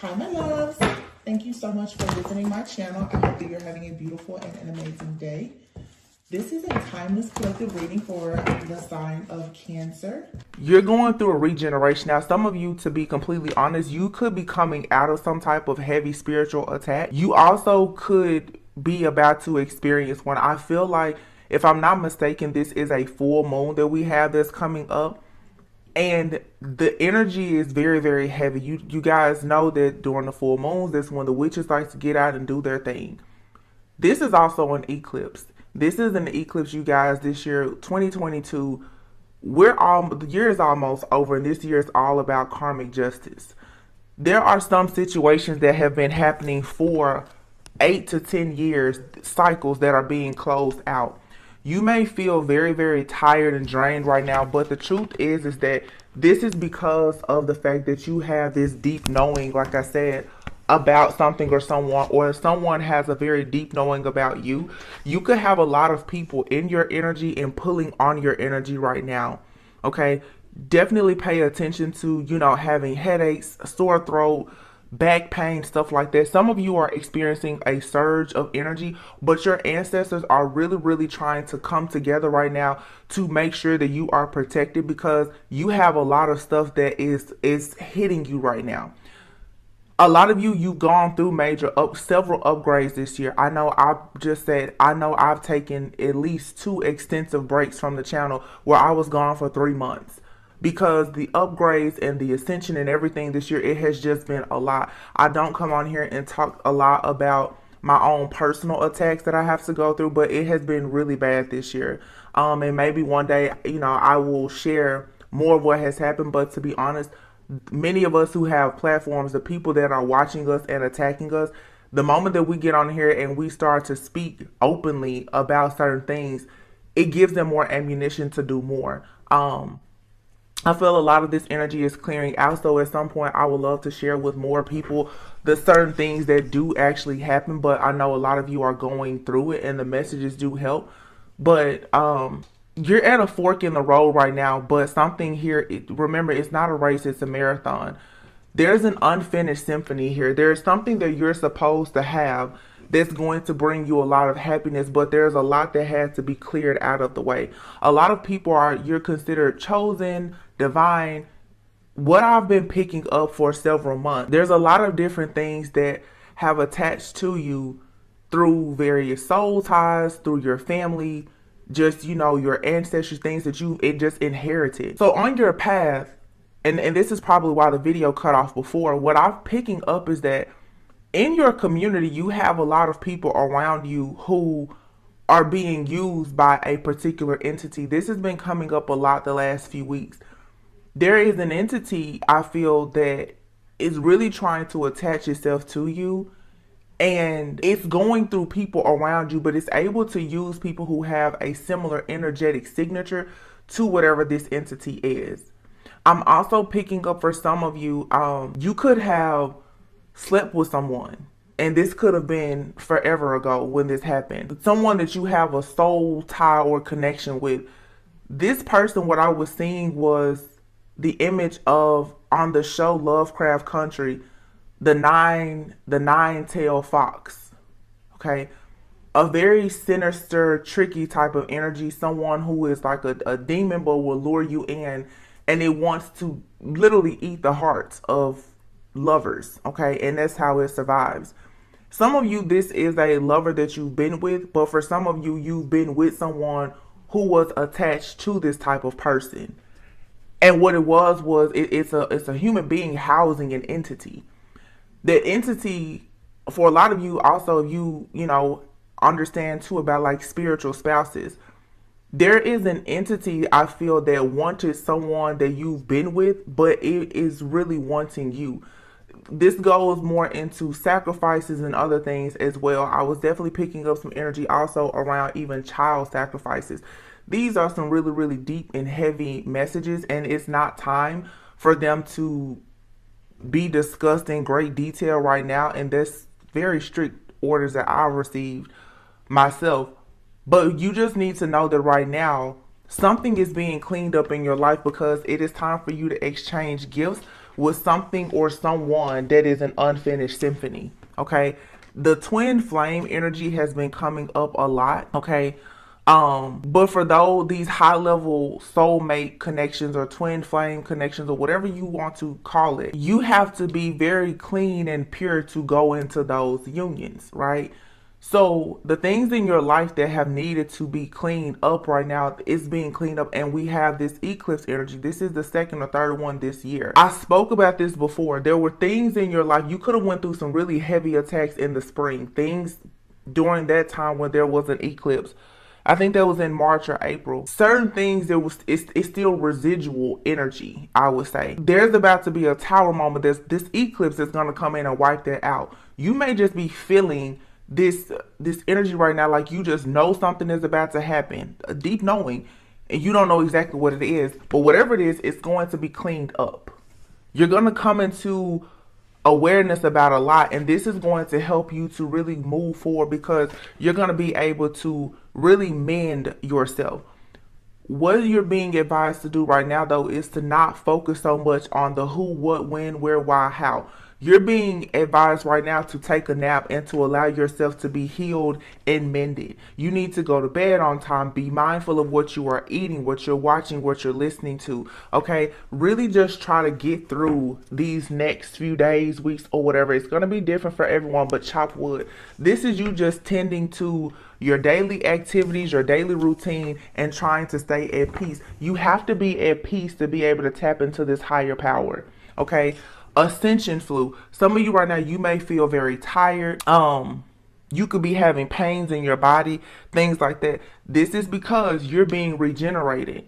Hi, my loves. Thank you so much for visiting my channel. I hope that you're having a beautiful and an amazing day. This is a timeless collective reading for the sign of Cancer. You're going through a regeneration. Now, some of you, to be completely honest, you could be coming out of some type of heavy spiritual attack. You also could be about to experience one. I feel like, if I'm not mistaken, this is a full moon that we have that's coming up. And the energy is very, very heavy. You guys know that during the full moons, that's when the witches like to get out and do their thing. This is also an eclipse. This is an eclipse, you guys, this year, 2022. The year is almost over, and this year is all about karmic justice. There are some situations that have been happening for 8 to 10 years, cycles that are being closed out. You may feel very, very tired and drained right now, but the truth is that this is because of the fact that you have this deep knowing, like I said, about something or someone, or someone has a very deep knowing about you. You could have a lot of people in your energy and pulling on your energy right now. Okay, definitely pay attention to, having headaches, sore throat, back pain, stuff like that. Some of you are experiencing a surge of energy, but your ancestors are really, really trying to come together right now to make sure that you are protected, because you have a lot of stuff that is hitting you right now. A lot of you've gone through several upgrades this year. I know I've taken at least 2 extensive breaks from the channel where I was gone for 3 months. Because the upgrades and the ascension and everything this year, it has just been a lot. I don't come on here and talk a lot about my own personal attacks that I have to go through, but it has been really bad this year. And maybe one day, I will share more of what has happened. But to be honest, many of us who have platforms, the people that are watching us and attacking us, the moment that we get on here and we start to speak openly about certain things, it gives them more ammunition to do more. I feel a lot of this energy is clearing out, so at some point I would love to share with more people the certain things that do actually happen. But I know a lot of you are going through it and the messages do help. But you're at a fork in the road right now, but something here, remember, it's not a race, it's a marathon. There's an unfinished symphony here. There's something that you're supposed to have that's going to bring you a lot of happiness, but there's a lot that has to be cleared out of the way. A lot of people you're considered chosen, divine. What I've been picking up for several months, there's a lot of different things that have attached to you through various soul ties, through your family, just, your ancestors, things that it just inherited. So on your path, and this is probably why the video cut off before, what I'm picking up is that in your community, you have a lot of people around you who are being used by a particular entity. This has been coming up a lot the last few weeks. There is an entity, I feel, that is really trying to attach itself to you, and it's going through people around you, but it's able to use people who have a similar energetic signature to whatever this entity is. I'm also picking up for some of you, you could have slept with someone, and this could have been forever ago when this happened. Someone that you have a soul tie or connection with. This person, what I was seeing was the image of, on the show Lovecraft Country, the nine-tailed fox. Okay, a very sinister, tricky type of energy. Someone who is like a demon, but will lure you in, and it wants to literally eat the hearts of lovers. Okay, and that's how it survives. Some of you, this is a lover that you've been with, but for some of you, you've been with someone who was attached to this type of person. And what it was it's a human being housing an entity. That entity, for a lot of you, also, you understand too about like spiritual spouses. There is an entity, I feel, that wanted someone that you've been with, but it is really wanting you. This goes more into sacrifices and other things as well. I was definitely picking up some energy also around even child sacrifices. These are some really, really deep and heavy messages, and it's not time for them to be discussed in great detail right now. And that's very strict orders that I've received myself. But you just need to know that right now, something is being cleaned up in your life, because it is time for you to exchange gifts with something or someone that is an unfinished symphony. Okay, the twin flame energy has been coming up a lot. Okay, but for these high level soulmate connections or twin flame connections or whatever you want to call it, you have to be very clean and pure to go into those unions, right? So the things in your life that have needed to be cleaned up right now is being cleaned up, and we have this eclipse energy. This is the second or third one this year. I spoke about this before. There were things in your life, you could have went through some really heavy attacks in the spring, things during that time when there was an eclipse. I think that was in March or April. Certain things, it's still residual energy, I would say. There's about to be a tower moment. This eclipse is going to come in and wipe that out. You may just be feeling this energy right now, like you just know something is about to happen, a deep knowing, and you don't know exactly what it is, but whatever it is, it's going to be cleaned up. You're going to come into awareness about a lot, and this is going to help you to really move forward because you're going to be able to really mend yourself. What you're being advised to do right now, though, is to not focus so much on the who, what, when, where, why, how. You're being advised right now to take a nap and to allow yourself to be healed and mended. You need to go to bed on time. Be mindful of what you are eating, what you're watching, what you're listening to. Okay? Really just try to get through these next few days, weeks, or whatever. It's going to be different for everyone, but chop wood. This is you just tending to your daily activities, your daily routine, and trying to stay at peace. You have to be at peace to be able to tap into this higher power. Okay? Ascension flu. Some of you right now, you may feel very tired. You could be having pains in your body, things like that. This is because you're being regenerated.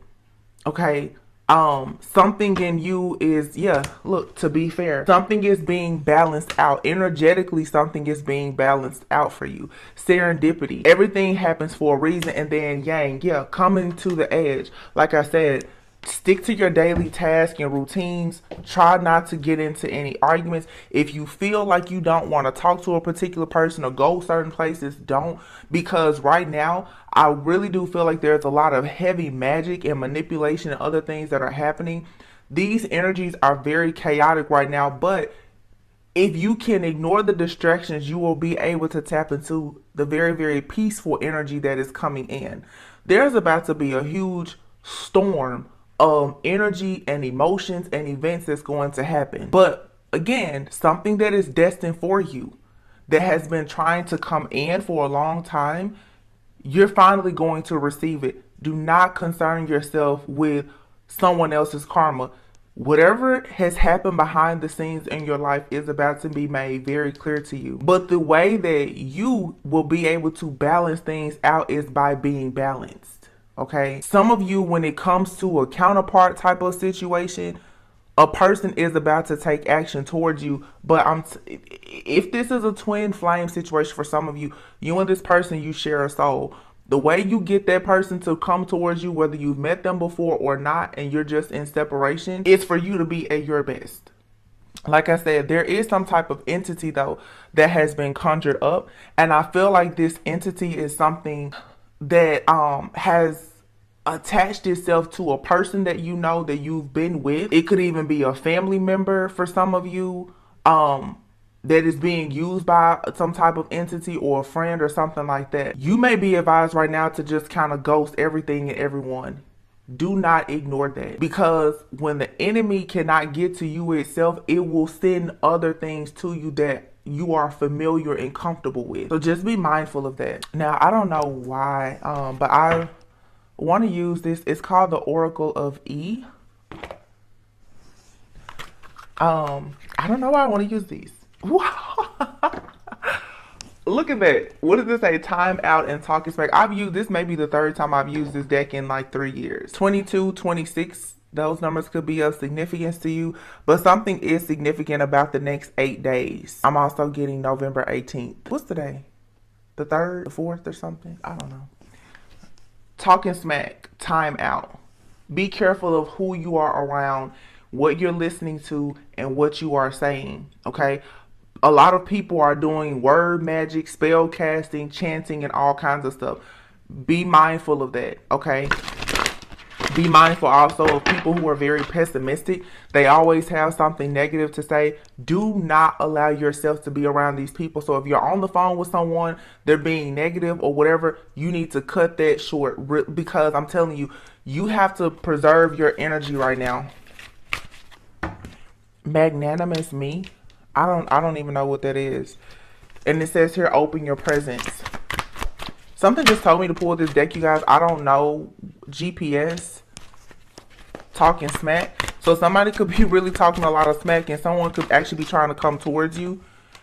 Okay. Something in you is, look, to be fair, something is being balanced out. Energetically, something is being balanced out for you. Serendipity. Everything happens for a reason, and then yang, coming to the edge. Like I said, stick to your daily tasks and routines. Try not to get into any arguments. If you feel like you don't want to talk to a particular person or go certain places, don't. Because right now, I really do feel like there's a lot of heavy magic and manipulation and other things that are happening. These energies are very chaotic right now, but if you can ignore the distractions, you will be able to tap into the very, very peaceful energy that is coming in. There's about to be a huge storm energy and emotions and events that's going to happen. But again, something that is destined for you, that has been trying to come in for a long time, you're finally going to receive it. Do not concern yourself with someone else's karma. Whatever has happened behind the scenes in your life is about to be made very clear to you. But the way that you will be able to balance things out is by being balanced. Okay, some of you, when it comes to a counterpart type of situation, a person is about to take action towards you. But if this is a twin flame situation for some of you, you and this person, you share a soul. The way you get that person to come towards you, whether you've met them before or not, and you're just in separation, is for you to be at your best. Like I said, there is some type of entity, though, that has been conjured up. And I feel like this entity is something that has attached itself to a person that you know, that you've been with. It could even be a family member for some of you that is being used by some type of entity, or a friend or something like that. You may be advised right now to just kind of ghost everything and everyone. Do not ignore that, because when the enemy cannot get to you itself, it will send other things to you that you are familiar and comfortable with. So just be mindful of that. Now, I don't know why, but I want to use this. It's called the Oracle of E. I don't know why I want to use these. Look at that. What does this say? Time out and talking smack. I've used this, maybe the third time I've used this deck in like 3 years. 22, 26, those numbers could be of significance to you, but something is significant about the next 8 days. I'm also getting November 18th. What's today? The 3rd, the 4th or something? I don't know. Talking smack, time out. Be careful of who you are around, what you're listening to, and what you are saying, okay? A lot of people are doing word magic, spell casting, chanting, and all kinds of stuff. Be mindful of that, okay? Be mindful also of people who are very pessimistic. They always have something negative to say. Do not allow yourself to be around these people. So if you're on the phone with someone, they're being negative or whatever, you need to cut that short, because I'm telling you, you have to preserve your energy right now. Magnanimous me. I don't even know what that is. And it says here, open your presence. Something just told me to pull this deck, you guys. I don't know. GPS. Talking smack. So somebody could be really talking a lot of smack, and someone could actually be trying to come towards you,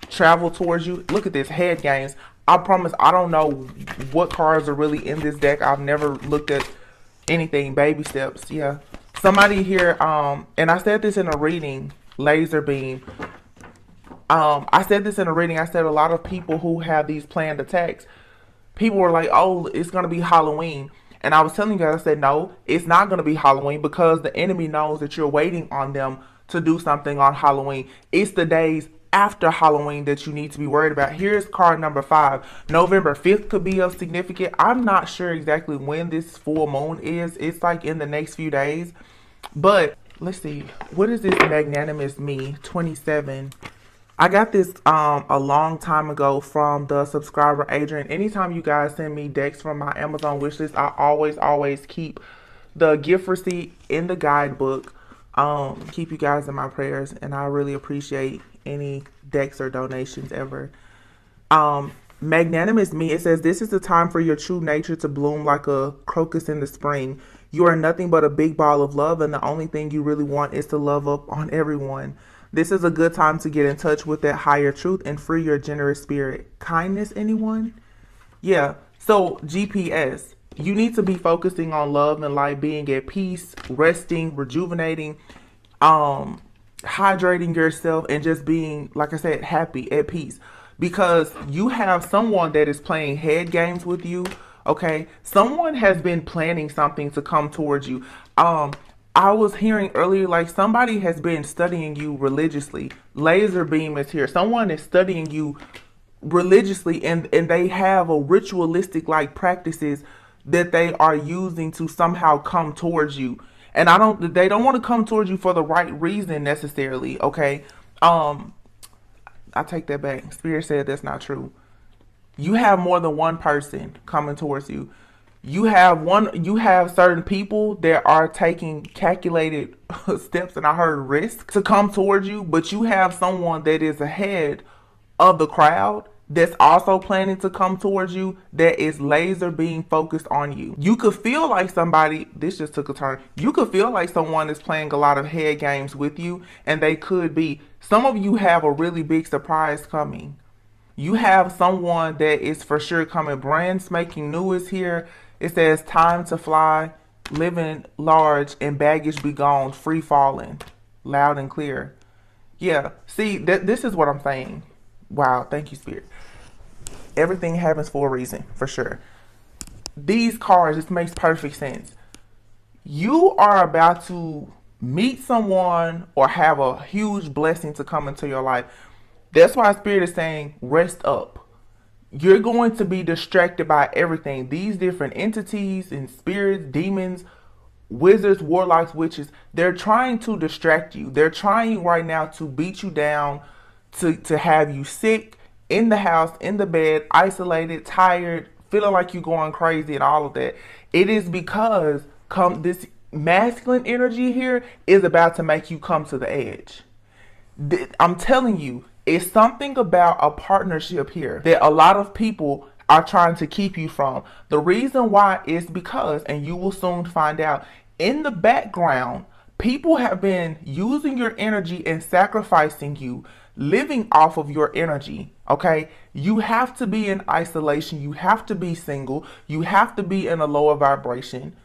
travel towards you. Look at this, head games. I promise I don't know what cards are really in this deck. I've never looked at anything. Baby steps. Yeah. Somebody here, and I said this in a reading, laser beam. I said this in a reading. I said a lot of people who have these planned attacks, people were like, oh, it's going to be Halloween. And I was telling you guys, I said, no, it's not going to be Halloween, because the enemy knows that you're waiting on them to do something on Halloween. It's the days after Halloween that you need to be worried about. Here's card number 5. November 5th could be of significant. I'm not sure exactly when this full moon is. It's like in the next few days. But let's see. What is this magnanimous me? 27. I got this a long time ago from the subscriber Adrian. Anytime you guys send me decks from my Amazon wishlist, I always keep the gift receipt in the guidebook. Keep you guys in my prayers, and I really appreciate any decks or donations ever. Magnanimous me, it says, this is the time for your true nature to bloom like a crocus in the spring. You are nothing but a big ball of love, and the only thing you really want is to love up on everyone. This is a good time to get in touch with that higher truth and free your generous spirit. Kindness, anyone? Yeah. So GPS, you need to be focusing on love and light, being at peace, resting, rejuvenating, hydrating yourself, and just being, like I said, happy, at peace. Because you have someone that is playing head games with you. Okay. Someone has been planning something to come towards you. I was hearing earlier, like somebody has been studying you religiously. Laser beam is here. Someone is studying you religiously, and they have a ritualistic like practices that they are using to somehow come towards you. And they don't want to come towards you for the right reason necessarily. Okay. I take that back. Spirit said that's not true. You have more than one person coming towards you. You have certain people that are taking calculated steps, and I heard risk, to come towards you, but you have someone that is ahead of the crowd that's also planning to come towards you, that is laser being focused on you. You could feel like somebody, this just took a turn, you could feel like someone is playing a lot of head games with you, and they could be. Some of you have a really big surprise coming. You have someone that is for sure coming. Brand spanking new is here. It says, time to fly, living large, and baggage be gone, free falling, loud and clear. Yeah, see, this is what I'm saying. Wow, thank you, Spirit. Everything happens for a reason, for sure. These cards, this makes perfect sense. You are about to meet someone or have a huge blessing to come into your life. That's why Spirit is saying, rest up. You're going to be distracted by everything. These different entities and spirits, demons, wizards, warlocks, witches, they're trying to distract you. They're trying right now to beat you down, to have you sick, in the house, in the bed, isolated, tired, feeling like you're going crazy and all of that. It is because this masculine energy here is about to make you come to the edge. I'm telling you, it's something about a partnership here that a lot of people are trying to keep you from. The reason why is because, and you will soon find out, in the background, people have been using your energy and sacrificing you, living off of your energy. Okay, you have to be in isolation. You have to be single. You have to be in a lower vibration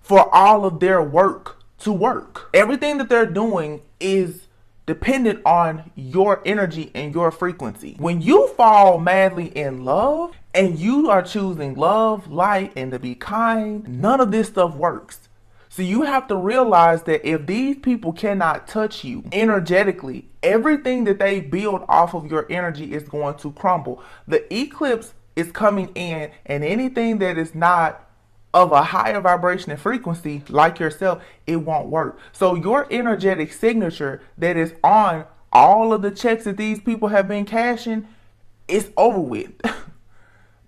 for all of their work to work. Everything that they're doing is dependent on your energy and your frequency. When you fall madly in love and you are choosing love, light, and to be kind, none of this stuff works. So you have to realize that if these people cannot touch you energetically, everything that they build off of your energy is going to crumble. The eclipse is coming in, and anything that is not of a higher vibration and frequency like yourself, it won't work. So your energetic signature that is on all of the checks that these people have been cashing, it's over with.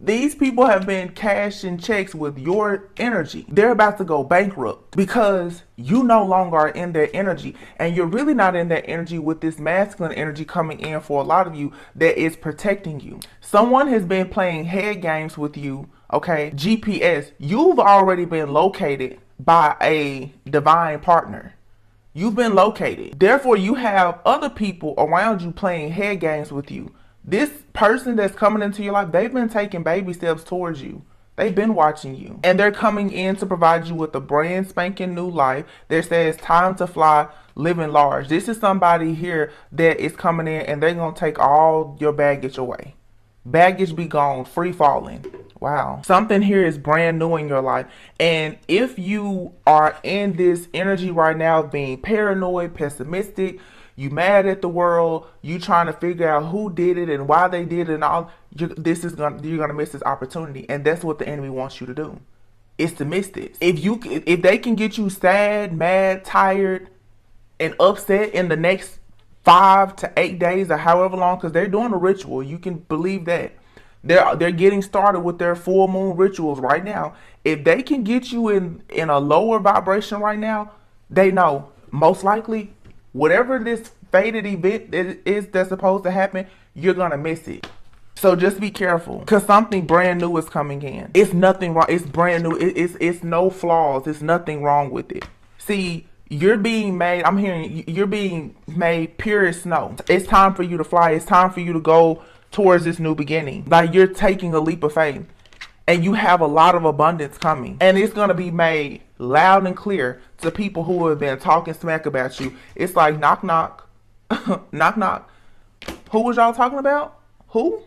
These people have been cashing checks with your energy. They're about to go bankrupt because you no longer are in their energy, and you're really not in that energy with this masculine energy coming in for a lot of you that is protecting you. Someone has been playing head games with you, okay? GPS, you've already been located by a divine partner. You've been located. Therefore, you have other people around you playing head games with you. This person that's coming into your life, they've been taking baby steps towards you. They've been watching you. And they're coming in to provide you with a brand spanking new life that says time to fly, living large. This is somebody here that is coming in and they're going to take all your baggage away. Baggage be gone, free falling. Wow. Something here is brand new in your life. And if you are in this energy right now of being paranoid, pessimistic, you mad at the world, you trying to figure out who did it and why they did it and all, you're gonna miss this opportunity. And that's what the enemy wants you to do, is to miss this. If they can get you sad, mad, tired, and upset in the next 5 to 8 days or however long, because they're doing a ritual, you can believe that. They're getting started with their full moon rituals right now. If they can get you in a lower vibration right now, they know most likely whatever this fated event is that's supposed to happen, you're gonna miss it. So just be careful, because something brand new is coming in. It's nothing wrong. It's brand new. It's no flaws. It's nothing wrong with it. See, you're being made, I'm hearing you're being made pure as snow. It's time for you to fly. It's time for you to go towards this new beginning. Like, you're taking a leap of faith. And you have a lot of abundance coming. And it's going to be made loud and clear to people who have been talking smack about you. It's like, knock, knock. Knock, knock. Who was y'all talking about? Who?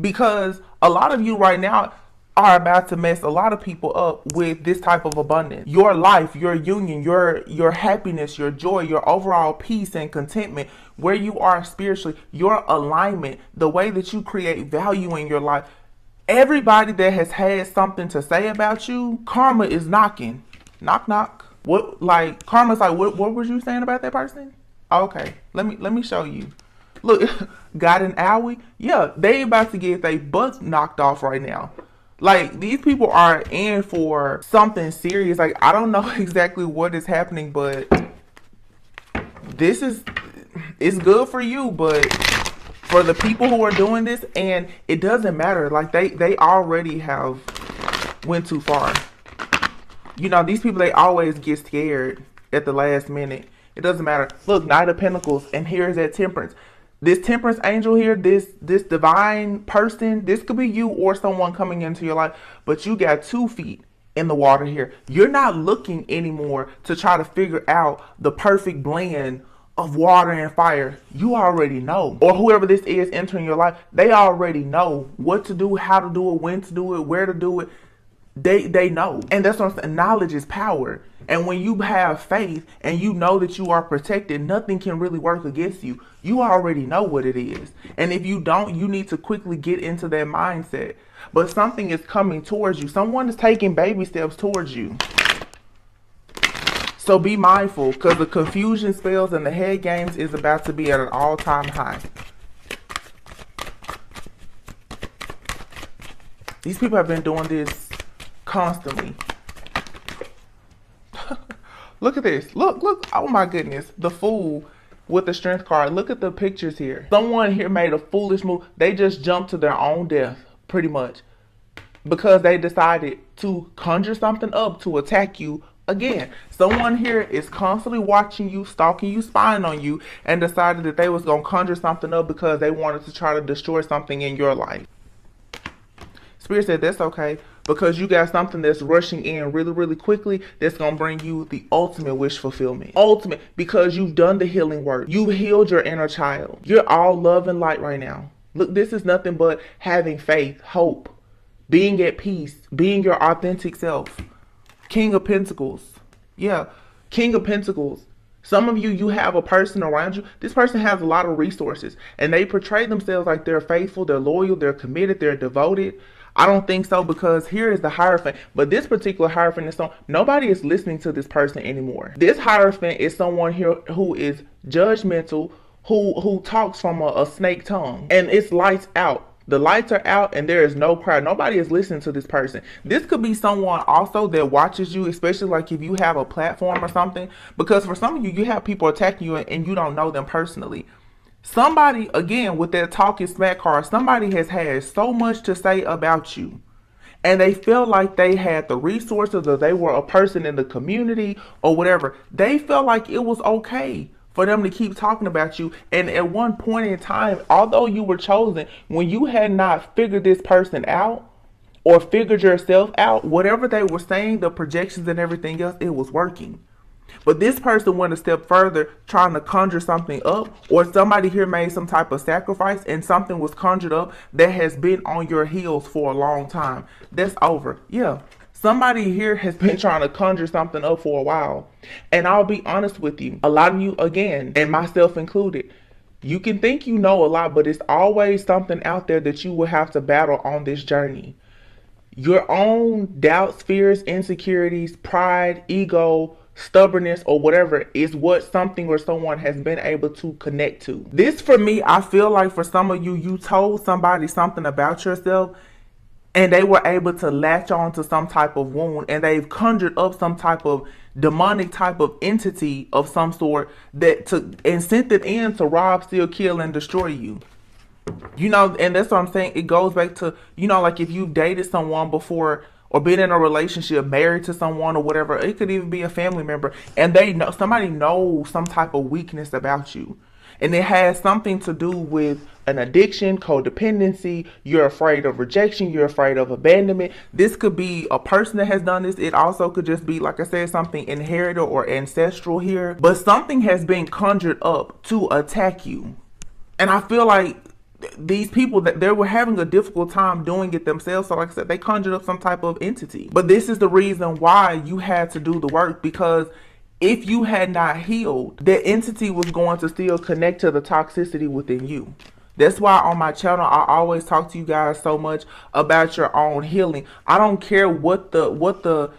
Because a lot of you right now are about to mess a lot of people up with this type of abundance. Your life, your union, your happiness, your joy, your overall peace and contentment, where you are spiritually, your alignment, the way that you create value in your life. Everybody that has had something to say about you, karma is knocking. Knock, knock. What, like, karma's like, what was you saying about that person? Okay, let me show you. Look, got an owie? Yeah, they about to get their butts knocked off right now. Like, these people are in for something serious. Like, I don't know exactly what is happening, but it's good for you, but for the people who are doing this, and it doesn't matter. Like, they already have went too far. You know, these people, they always get scared at the last minute. It doesn't matter. Look, Knight of Pentacles, and here's that Temperance. This Temperance angel here, this divine person, this could be you or someone coming into your life, but you got 2 feet in the water here. You're not looking anymore to try to figure out the perfect blend of water and fire. You already know. Or whoever this is entering your life, they already know what to do, how to do it, when to do it, where to do it. They know. And that's what I'm saying. Knowledge is power. And when you have faith and you know that you are protected, nothing can really work against you. You already know what it is. And if you don't, you need to quickly get into that mindset. But something is coming towards you. Someone is taking baby steps towards you. So be mindful, because the confusion spells and the head games is about to be at an all-time high. These people have been doing this constantly. Look at this. Look. Oh my goodness. The Fool with the Strength card. Look at the pictures here. Someone here made a foolish move. They just jumped to their own death, pretty much, because they decided to conjure something up to attack you again. Someone here is constantly watching you, stalking you, spying on you, and decided that they was going to conjure something up because they wanted to try to destroy something in your life. Spirit said that's okay, because you got something that's rushing in really, really quickly that's going to bring you the ultimate wish fulfillment. Ultimate, because you've done the healing work. You've healed your inner child. You're all love and light right now. Look, this is nothing but having faith, hope, being at peace, being your authentic self. King of Pentacles. Yeah, King of Pentacles. Some of you, you have a person around you. This person has a lot of resources and they portray themselves like they're faithful, they're loyal, they're committed, they're devoted. I don't think so, because here is the Hierophant. But this particular Hierophant is nobody is listening to this person anymore. This Hierophant is someone here who is judgmental, who talks from a snake tongue, and it's lights out. The lights are out and there is no crowd. Nobody is listening to this person. This could be someone also that watches you, especially like if you have a platform or something. Because for some of you, you have people attacking you and you don't know them personally. Somebody, again, with that talking smack card, somebody has had so much to say about you. And they felt like they had the resources, or they were a person in the community or whatever. They felt like it was okay for them to keep talking about you. And at one point in time, although you were chosen, when you had not figured this person out or figured yourself out, whatever they were saying, the projections and everything else, it was working. But this person went a step further, trying to conjure something up, or somebody here made some type of sacrifice and something was conjured up that has been on your heels for a long time. That's over. Yeah. Somebody here has been trying to conjure something up for a while. And I'll be honest with you, a lot of you, again, and myself included, you can think you know a lot, but it's always something out there that you will have to battle on this journey. Your own doubts, fears, insecurities, pride, ego, stubbornness, or whatever is what something or someone has been able to connect to. This, for me, I feel like for some of you, you told somebody something about yourself and they were able to latch on to some type of wound, and they've conjured up some type of demonic type of entity of some sort that and sent it in to rob, steal, kill, and destroy you. You know, and that's what I'm saying. It goes back to, you know, like if you've dated someone before or been in a relationship, married to someone or whatever, it could even be a family member, and they know, somebody knows some type of weakness about you. And it has something to do with an addiction, codependency. You're afraid of rejection. You're afraid of abandonment. This could be a person that has done this. It also could just be, like I said, something inherited or ancestral here. But something has been conjured up to attack you. And I feel like these people, that they were having a difficult time doing it themselves. So like I said, they conjured up some type of entity. But this is the reason why you had to do the work, because if you had not healed, the entity was going to still connect to the toxicity within you. That's why on my channel, I always talk to you guys so much about your own healing. I don't care what the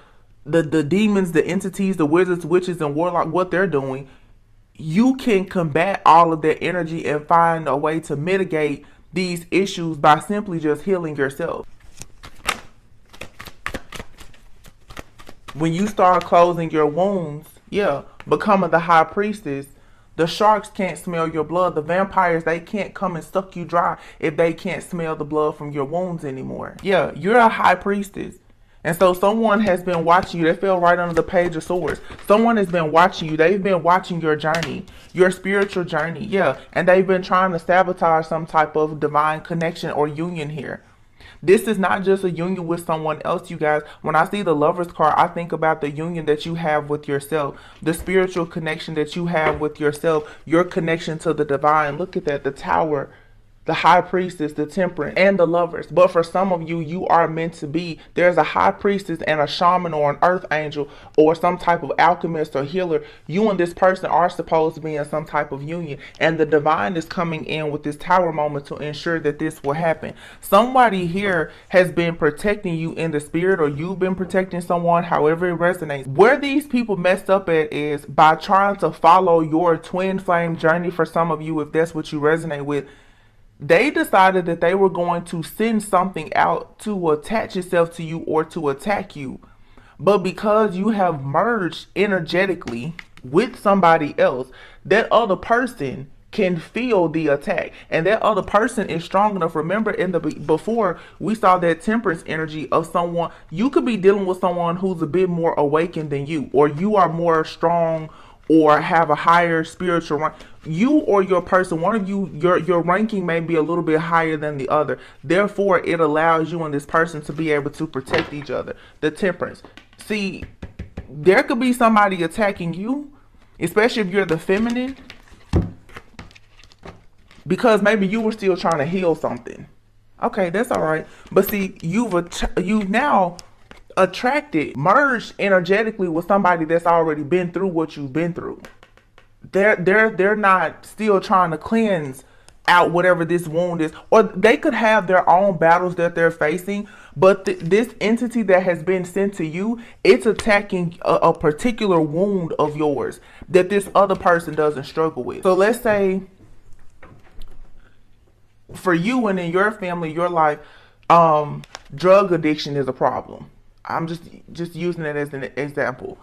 demons, the entities, the wizards, witches, and warlock, what they're doing. You can combat all of their energy and find a way to mitigate these issues by simply just healing yourself. When you start closing your wounds, becoming the high priestess, the sharks can't smell your blood. The vampires, they can't come and suck you dry if they can't smell the blood from your wounds anymore. Yeah, you're a high priestess. And so someone has been watching you. They fell right under the Page of Swords. Someone has been watching you. They've been watching your journey, your spiritual journey. Yeah, and they've been trying to sabotage some type of divine connection or union here. This is not just a union with someone else, you guys. When I see the Lover's card, I think about the union that you have with yourself, the spiritual connection that you have with yourself, your connection to the divine. Look at that, the Tower, the High Priestess, the Temperance, and the Lovers. But for some of you, you are meant to be. There's a High Priestess and a shaman or an earth angel or some type of alchemist or healer. You and this person are supposed to be in some type of union. And the divine is coming in with this Tower moment to ensure that this will happen. Somebody here has been protecting you in the spirit, or you've been protecting someone, however it resonates. Where these people messed up at is by trying to follow your twin flame journey. For some of you, if that's what you resonate with, they decided that they were going to send something out to attach itself to you or to attack you. But because you have merged energetically with somebody else, that other person can feel the attack. And that other person is strong enough. Remember, before we saw that Temperance energy of someone, you could be dealing with someone who's a bit more awakened than you, or you are more strong or have a higher spiritual rank. You or your person, one of you, your ranking may be a little bit higher than the other. Therefore, it allows you and this person to be able to protect each other. The Temperance. See, there could be somebody attacking you, especially if you're the feminine, because maybe you were still trying to heal something. Okay, that's all right. But see, you've now attracted, merged energetically with somebody that's already been through what you've been through. they're not still trying to cleanse out whatever this wound is, or they could have their own battles that they're facing, but this entity that has been sent to you, it's attacking a particular wound of yours that this other person doesn't struggle with. So let's say for you and in your family, your life, drug addiction is a problem. I'm just using it as an example.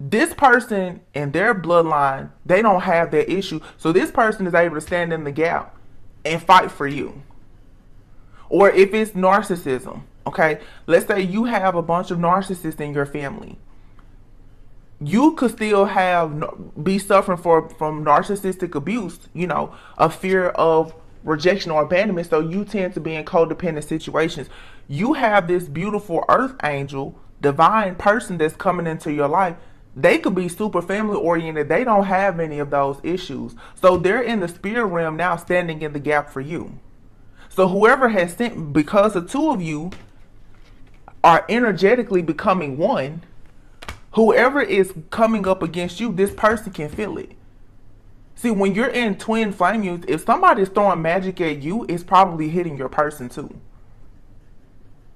This person and their bloodline, they don't have that issue. So this person is able to stand in the gap and fight for you. Or if it's narcissism, okay, let's say you have a bunch of narcissists in your family. You could still be suffering from narcissistic abuse, a fear of rejection or abandonment. So you tend to be in codependent situations. You have this beautiful earth angel, divine person that's coming into your life. They could be super family oriented. They don't have any of those issues. So they're in the spirit realm now, standing in the gap for you. So whoever has sent, because the two of you are energetically becoming one, whoever is coming up against you, this person can feel it. See, when you're in twin flame use, if somebody's throwing magic at you, it's probably hitting your person too.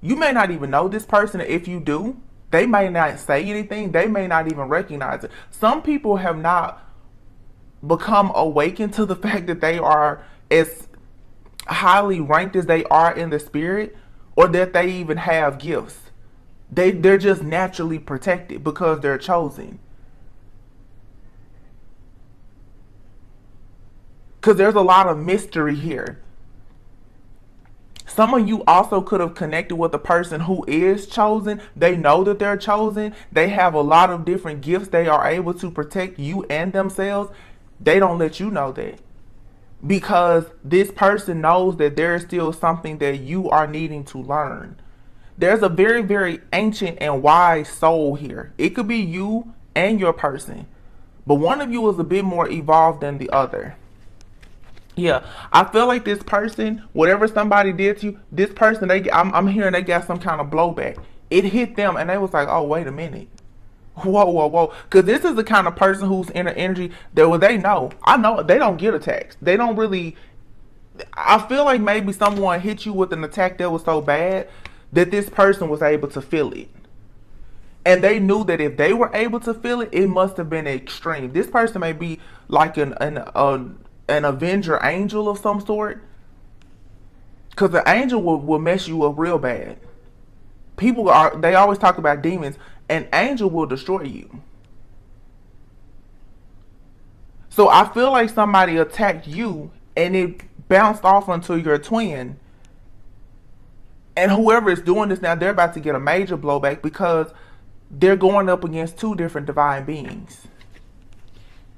You may not even know this person. If you do, they may not say anything. They may not even recognize it. Some people have not become awakened to the fact that they are as highly ranked as they are in the spirit, or that they even have gifts. They're just naturally protected because they're chosen. Because there's a lot of mystery here. Some of you also could have connected with a person who is chosen. They know that they're chosen. They have a lot of different gifts. They are able to protect you and themselves. They don't let you know that, because this person knows that there is still something that you are needing to learn. There's a very, very ancient and wise soul here. It could be you and your person, but one of you is a bit more evolved than the other. Yeah, I feel like this person, whatever somebody did to you, this person, I'm hearing they got some kind of blowback. It hit them and they was like, oh, wait a minute. Whoa. Because this is the kind of person who's in an energy that they know. I know they don't get attacks. They don't really. I feel like maybe someone hit you with an attack that was so bad that this person was able to feel it. And they knew that if they were able to feel it, it must have been extreme. This person may be like an avenger angel of some sort. Because the angel will mess you up real bad. They always talk about demons. An angel will destroy you. So I feel like somebody attacked you and it bounced off onto your twin. And whoever is doing this now, they're about to get a major blowback because they're going up against two different divine beings.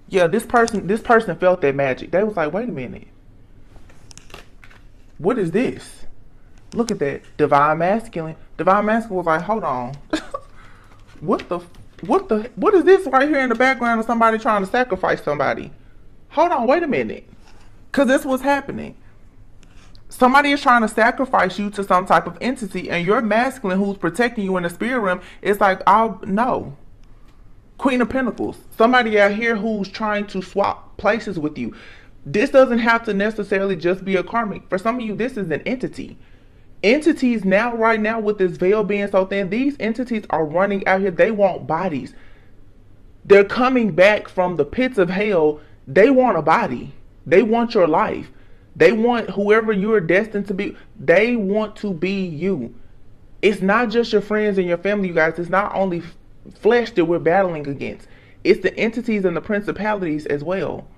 Yeah, this person felt that magic. They was like, wait a minute. What is this? Look at that. Divine masculine. Divine masculine was like, hold on. What is this right here in the background of somebody trying to sacrifice somebody? Hold on, wait a minute. Because this was happening. Somebody is trying to sacrifice you to some type of entity, and your masculine who's protecting you in the spirit realm is like, no. Queen of Pentacles. Somebody out here who's trying to swap places with you. This doesn't have to necessarily just be a karmic. For some of you, this is an entity. Entities now, right now, with this veil being so thin, these entities are running out here. They want bodies. They're coming back from the pits of hell. They want a body. They want your life. They want whoever you're destined to be. They want to be you. It's not just your friends and your family, you guys. It's not only flesh that we're battling against. It's the entities and the principalities as well.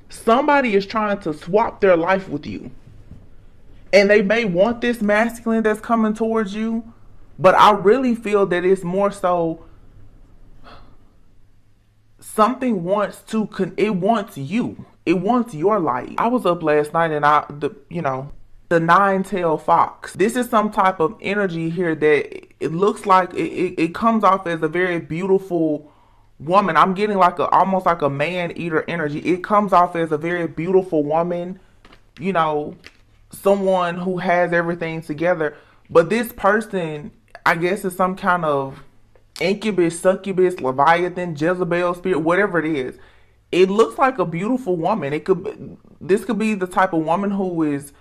Somebody is trying to swap their life with you. And they may want this masculine that's coming towards you, but I really feel that it's more so something wants it wants you. It wants your life. I was up last night and the nine-tailed fox. This is some type of energy here that it looks like it comes off as a very beautiful woman. I'm getting like almost like a man-eater energy. It comes off as a very beautiful woman, someone who has everything together. But this person, I guess, is some kind of incubus, succubus, leviathan, Jezebel spirit, whatever it is. it looks like a beautiful woman. This could be the type of woman who is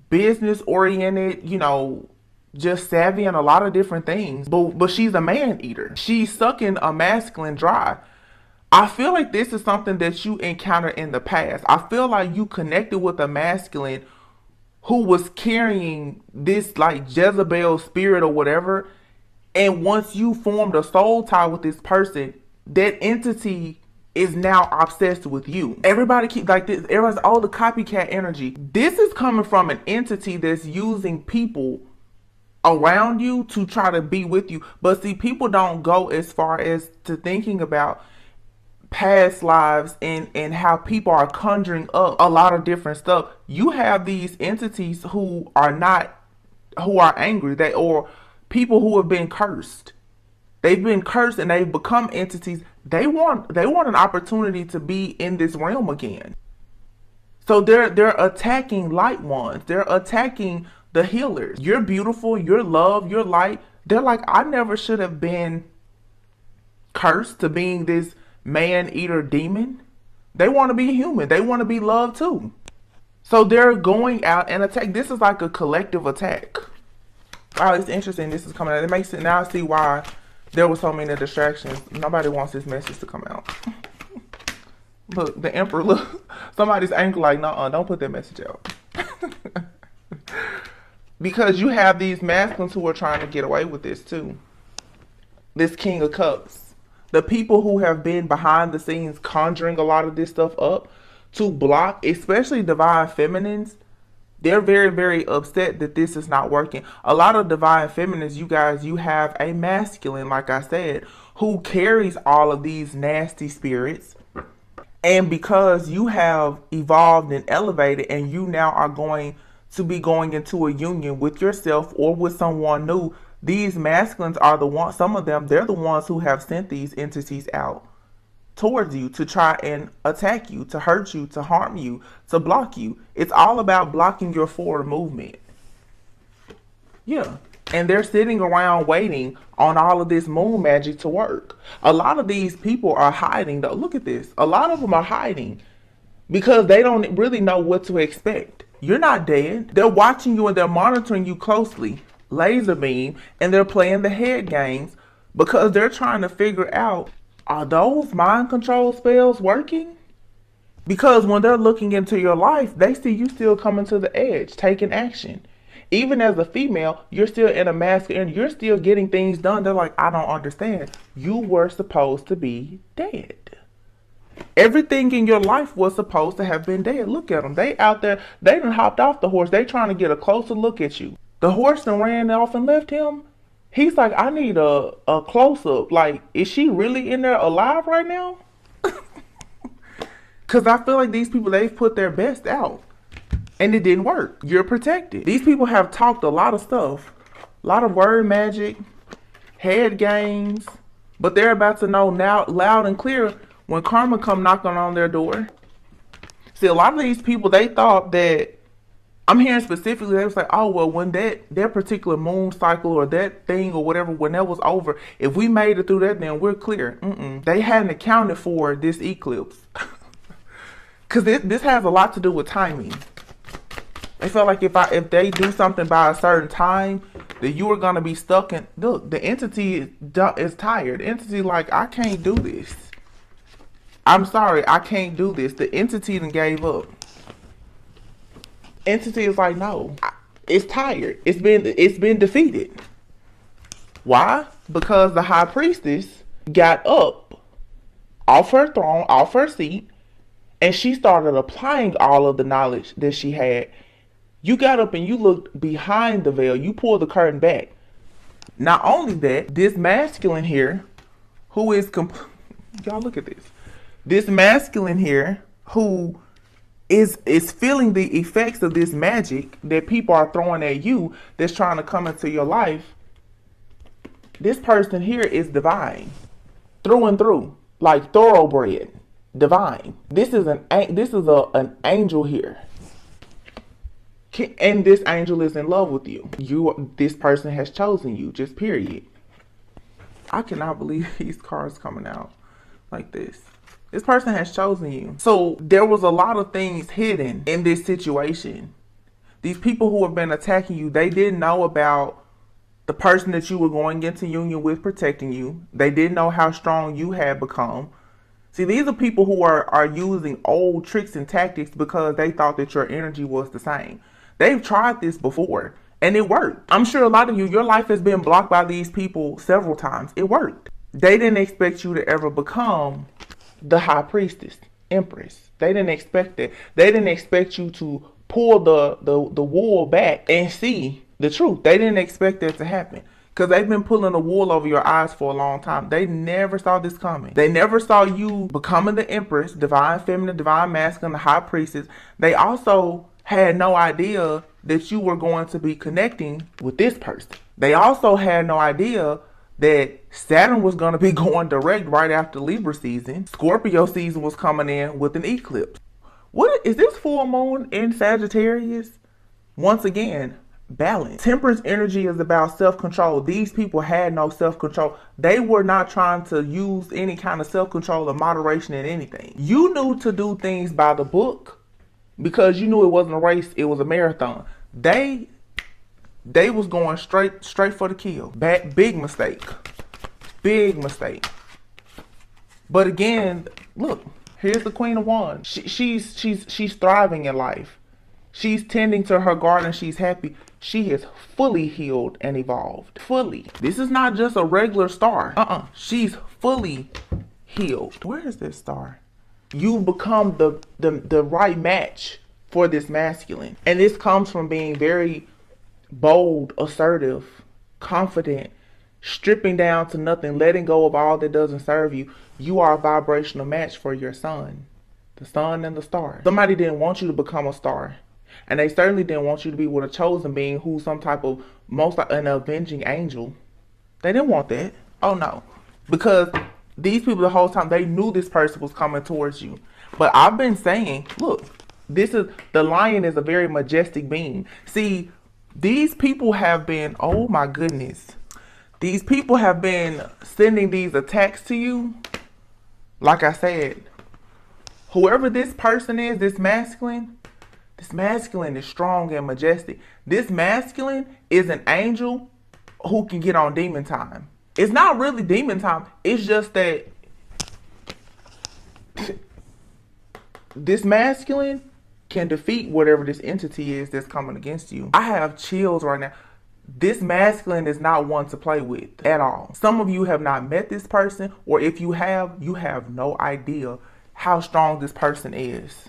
business oriented, you know, just savvy in a lot of different things. But she's a man eater. She's sucking a masculine dry. I feel like this is something that you encountered in the past. I feel like you connected with a masculine who was carrying this like Jezebel spirit or whatever. And once you formed a soul tie with this person, that entity is now obsessed with you. Everybody keep like this. Everybody's all the copycat energy. This is coming from an entity that's using people around you to try to be with you. But see, people don't go as far as to thinking about past lives and how people are conjuring up a lot of different stuff. You have these entities who are angry, or people who have been cursed. They've been cursed and they've become entities. They want an opportunity to be in this realm again. So they're attacking light ones. They're attacking the healers. You're beautiful, you're love, you're light. They're like, I never should have been cursed to being this man-eater demon. They want to be human. They want to be loved too. So they're going out and attack. This is like a collective attack. Wow, it's interesting. This is coming out. It makes it now. I see why there were so many distractions. Nobody wants this message to come out. Look, the Emperor. Look, somebody's angry. Like, no, don't put that message out. Because you have these masculines who are trying to get away with this too. This King of Cups. The people who have been behind the scenes conjuring a lot of this stuff up to block, especially divine feminines, they're very, very upset that this is not working. A lot of divine feminines, you guys, you have a masculine, like I said, who carries all of these nasty spirits. And because you have evolved and elevated and you now are going to be going into a union with yourself or with someone new, these masculines are the ones, some of them, they're the ones who have sent these entities out towards you to try and attack you, to hurt you, to harm you, to block you. It's all about blocking your forward movement. Yeah. And they're sitting around waiting on all of this moon magic to work. A lot of these people are hiding though. Look at this. A lot of them are hiding because they don't really know what to expect. You're not dead. They're watching you and they're monitoring you closely. Laser beam, and they're playing the head games because they're trying to figure out, are those mind control spells working? Because when they're looking into your life, they see you still coming to the edge, taking action. Even as a female, you're still in a masculine, you're still getting things done. They're like, I don't understand. You were supposed to be dead. Everything in your life was supposed to have been dead. Look at them. They out there, they done hopped off the horse. They trying to get a closer look at you. The horse done ran off and left him. He's like, I need a close-up. Like, is she really in there alive right now? Because I feel like these people, they've put their best out. And it didn't work. You're protected. These people have talked a lot of stuff. A lot of word magic. Head games. But they're about to know now, loud and clear, when karma come knocking on their door. See, a lot of these people, they thought that, I'm hearing specifically, they was like, oh, well, when that particular moon cycle or that thing or whatever, when that was over, if we made it through that, then we're clear. They hadn't accounted for this eclipse. Because this has a lot to do with timing. They felt like if they do something by a certain time, that you were going to be stuck in, look, the entity is tired. The entity like, I can't do this. I'm sorry, I can't do this. The entity then gave up. Entity is like, no, it's tired. It's been defeated. Why? Because the high priestess got up off her throne, off her seat, and she started applying all of the knowledge that she had. You got up and you looked behind the veil. You pulled the curtain back. Not only that, this masculine here, who is y'all look at this. This masculine here, who is feeling the effects of this magic that people are throwing at you, that's trying to come into your life. This person here is divine, through and through, like thoroughbred, divine. This is an angel here, and this angel is in love with you. This person has chosen you. Just period. I cannot believe these cards coming out like this. This person has chosen you. So there was a lot of things hidden in this situation. These people who have been attacking you, they didn't know about the person that you were going into union with protecting you. They didn't know how strong you had become. See, these are people who are using old tricks and tactics because they thought that your energy was the same. They've tried this before and it worked. I'm sure a lot of you, your life has been blocked by these people several times. It worked. They didn't expect you to ever become the high priestess, empress. They didn't expect that. They didn't expect you to pull the wool back and see the truth. They didn't expect that to happen because they've been pulling the wool over your eyes for a long time. They never saw this coming. They never saw you becoming the empress, divine feminine, divine masculine, the high priestess. They also had no idea that you were going to be connecting with this person. They also had no idea that Saturn was going to be going direct right after Libra season. Scorpio season was coming in with an eclipse. What is this full moon in Sagittarius? Once again, balance. Temperance energy is about self-control. These people had no self-control. They were not trying to use any kind of self-control or moderation in anything. You knew to do things by the book because you knew it wasn't a race, it was a marathon. They was going straight for the kill. Big mistake. Big mistake. But again, look, here's the Queen of Wands. She's thriving in life. She's tending to her garden. She's happy. She is fully healed and evolved. Fully. This is not just a regular star. She's fully healed. Where is this star? You've become the right match for this masculine. And this comes from being very bold, assertive, confident, stripping down to nothing, letting go of all that doesn't serve you. You are a vibrational match for your sun. The sun and the star. Somebody didn't want you to become a star. And they certainly didn't want you to be with a chosen being who's some type of an avenging angel. They didn't want that. Oh no. Because these people the whole time, they knew this person was coming towards you. But I've been saying, look, the lion is a very majestic being. See, these people have been, oh my goodness. These people have been sending these attacks to you. Like I said, whoever this person is, this masculine is strong and majestic. This masculine is an angel who can get on demon time. It's not really demon time. It's just that this masculine can defeat whatever this entity is that's coming against you. I have chills right now. This masculine is not one to play with at all. Some of you have not met this person, or if you have no idea how strong this person is.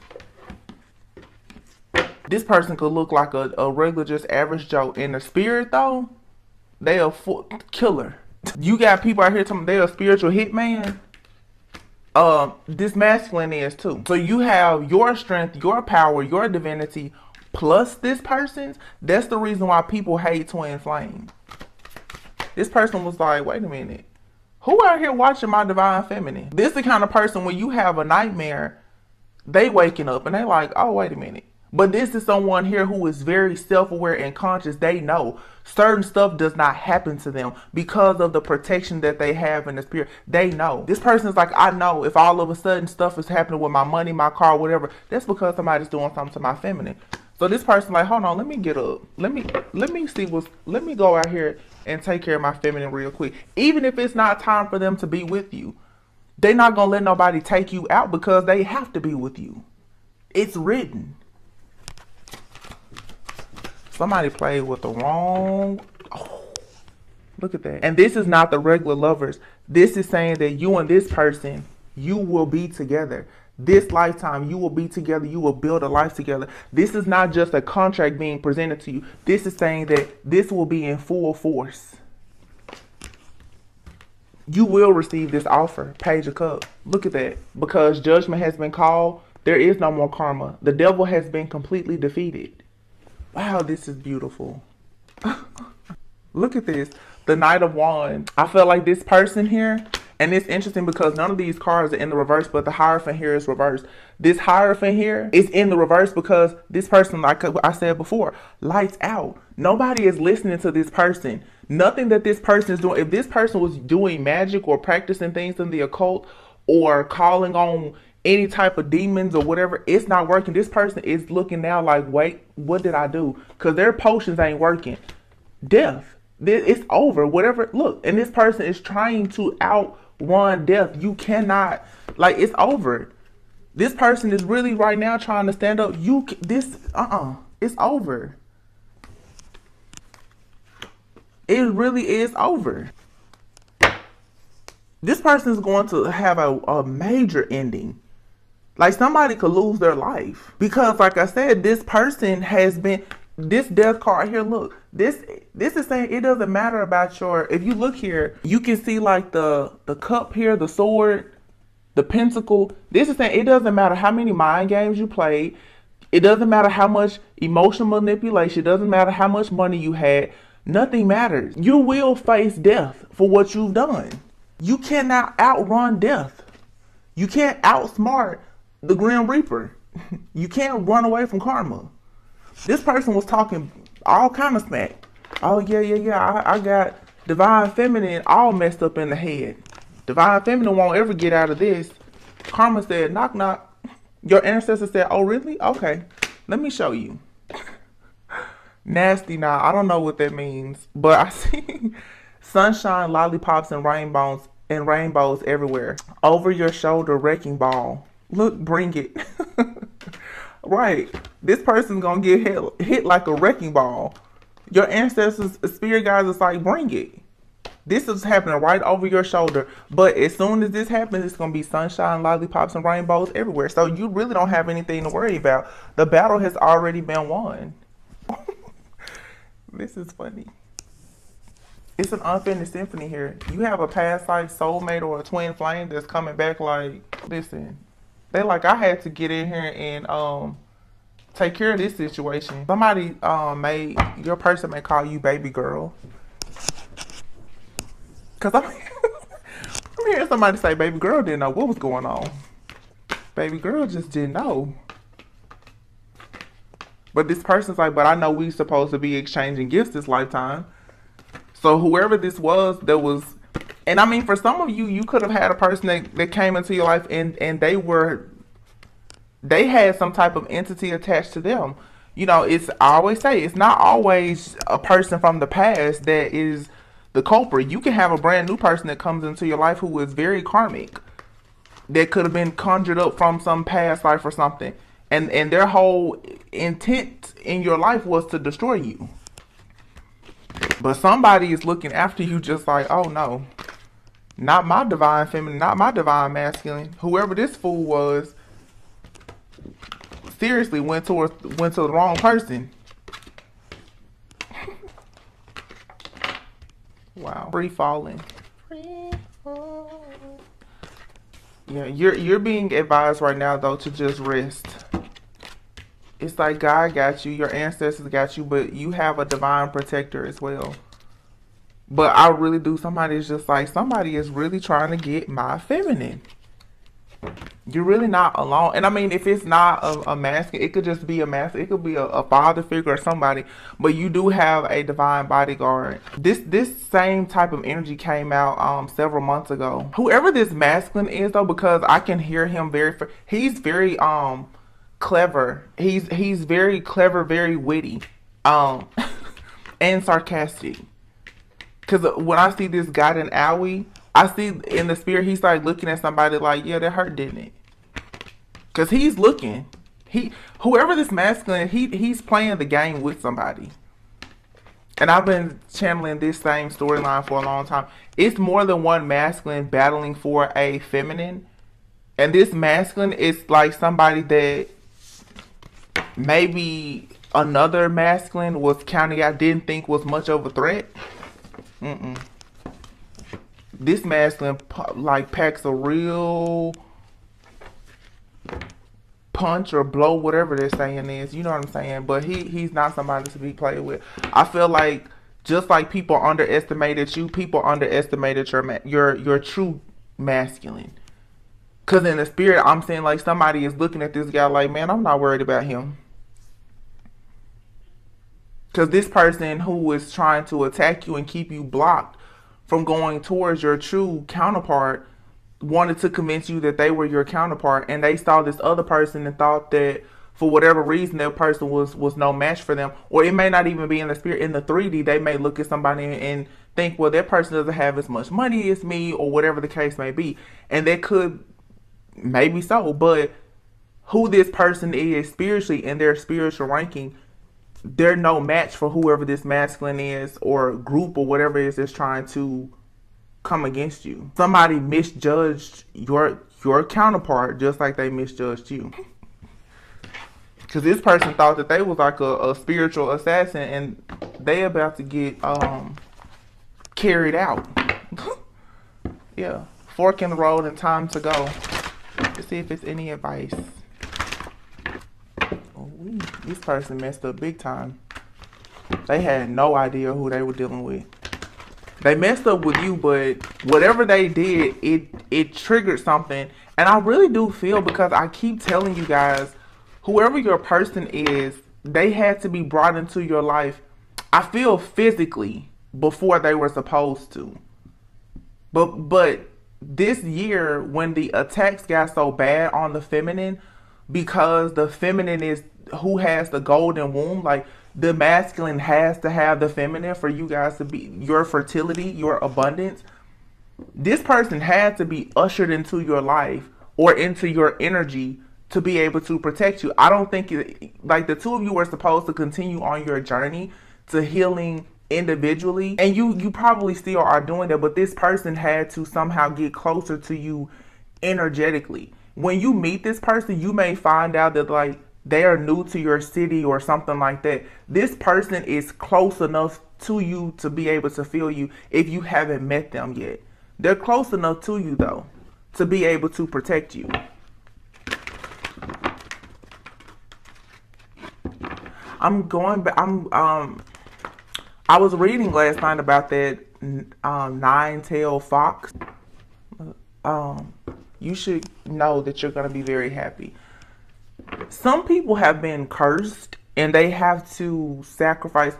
This person could look like a regular, just average Joe. In the spirit, though, they are full killer. You got people out here telling me they're a spiritual hitman. This masculine is too. So you have your strength, your power, your divinity, plus this person's. That's the reason why people hate twin flame. This person was like, wait a minute. Who out here watching my divine feminine? This is the kind of person when you have a nightmare, they waking up and they like, oh, wait a minute. But this is someone here who is very self-aware and conscious. They know certain stuff does not happen to them because of the protection that they have in the spirit. They know. This person is like, I know if all of a sudden stuff is happening with my money, my car, whatever, that's because somebody's doing something to my feminine. So this person like, hold on, let me get up. Let me go out here and take care of my feminine real quick. Even if it's not time for them to be with you, they're not going to let nobody take you out because they have to be with you. It's written. Somebody played with the wrong. Oh, look at that. And this is not the regular lovers. This is saying that you and this person, you will be together. This lifetime, you will be together. You will build a life together. This is not just a contract being presented to you. This is saying that this will be in full force. You will receive this offer. Page of Cups. Look at that. Because judgment has been called. There is no more karma. The devil has been completely defeated. Wow, this is beautiful. Look at this. The Knight of Wands. I feel like this person here, and it's interesting because none of these cards are in the reverse, but the Hierophant here is reversed. This Hierophant here is in the reverse because this person, like I said before, lights out. Nobody is listening to this person. Nothing that this person is doing. If this person was doing magic or practicing things in the occult, or calling on any type of demons or whatever, it's not working. This person is looking now like, wait, what did I do? Because their potions ain't working. Death. It's over. Whatever. Look, and this person is trying to outrun death. You cannot, like, it's over. This person is really right now trying to stand up. It's over. It really is over. This person is going to have a major ending. Like, somebody could lose their life. Because, like I said, this person has been, this death card here, look, this is saying it doesn't matter about your, if you look here, you can see like the cup here, the sword, the pentacle. This is saying it doesn't matter how many mind games you played. It doesn't matter how much emotional manipulation. It doesn't matter how much money you had. Nothing matters. You will face death for what you've done. You cannot outrun death. You can't outsmart the Grim Reaper. You can't run away from karma. This person was talking all kind of smack. Oh, yeah. I got divine feminine all messed up in the head. Divine feminine won't ever get out of this. Karma said, knock, knock. Your ancestor said, oh, really? Okay, let me show you. Nasty now. I don't know what that means, but I see sunshine, lollipops, and rainbows everywhere. Over your shoulder, wrecking ball. Look, bring it. Right. This person's gonna get hit like a wrecking ball. Your ancestors, spirit guides is like, bring it. This is happening right over your shoulder. But as soon as this happens, it's gonna be sunshine, lollipops, and rainbows everywhere. So you really don't have anything to worry about. The battle has already been won. This is funny. It's an unfinished symphony here. You have a past life soulmate or a twin flame that's coming back like, listen. They like, I had to get in here and take care of this situation. Somebody your person may call you baby girl. Cause I'm hearing somebody say baby girl didn't know what was going on. Baby girl just didn't know. But this person's like, but I know we supposed to be exchanging gifts this lifetime. So whoever this was, that was, and I mean, for some of you, you could have had a person that came into your life and they had some type of entity attached to them. You know, I always say, it's not always a person from the past that is the culprit. You can have a brand new person that comes into your life who is very karmic. That could have been conjured up from some past life or something. And their whole intent in your life was to destroy you. But somebody is looking after you just like, oh no, not my divine feminine, not my divine masculine. Whoever this fool was, seriously went to the wrong person. Wow. Free falling. Yeah, you're being advised right now though to just rest. It's like God got you, your ancestors got you, but you have a divine protector as well. But I really do. Somebody is just like, somebody is really trying to get my feminine. You're really not alone. And I mean, if it's not a masculine, it could just be a masculine. It could be a father figure or somebody. But you do have a divine bodyguard. This same type of energy came out several months ago. Whoever this masculine is though, because I can hear him he's very clever. He's very clever, very witty, and sarcastic. Because when I see this guiding owie, I see in the spirit, he's like looking at somebody like, yeah, that hurt, didn't it? Because he's looking. Whoever this masculine, he's playing the game with somebody. And I've been channeling this same storyline for a long time. It's more than one masculine battling for a feminine. And this masculine is like somebody that maybe another masculine was counting out, didn't think was much of a threat. This masculine like packs a real punch or blow, whatever they're saying is, you know what I'm saying? But he's not somebody to be played with. I feel like just like people underestimated you, people underestimated your true masculine. Because in the spirit, I'm saying like somebody is looking at this guy like, man, I'm not worried about him. Because this person who is trying to attack you and keep you blocked from going towards your true counterpart, wanted to convince you that they were your counterpart, and they saw this other person and thought that for whatever reason that person was no match for them. Or it may not even be in the spirit. In the 3D, they may look at somebody and think, well, that person doesn't have as much money as me, or whatever the case may be. And that could, maybe so, but who this person is spiritually in their spiritual ranking, they're no match for whoever this masculine is, or group, or whatever it is that's trying to come against you. Somebody misjudged your counterpart just like they misjudged you. Because this person thought that they was like a spiritual assassin, and they about to get carried out. Yeah. Fork in the road and time to go. Let's see if it's any advice. Oh, this person messed up big time. They had no idea who they were dealing with. They messed up with you, but whatever they did, it triggered something. And I really do feel, because I keep telling you guys, whoever your person is, they had to be brought into your life, I feel, physically before they were supposed to. But this year, when the attacks got so bad on the feminine, because the feminine is who has the golden womb, like the masculine has to have the feminine for you guys to be your fertility, your abundance. This person had to be ushered into your life or into your energy to be able to protect you. I don't think like the two of you were supposed to continue on your journey to healing individually, and you probably still are doing that, but this person had to somehow get closer to you energetically. When you meet this person, you may find out that like they are new to your city or something like that. This person is close enough to you to be able to feel you if you haven't met them yet. They're close enough to you though to be able to protect you. I'm going back. I was reading last night about that nine-tailed fox. You should know that you're going to be very happy. Some people have been cursed and they have to sacrifice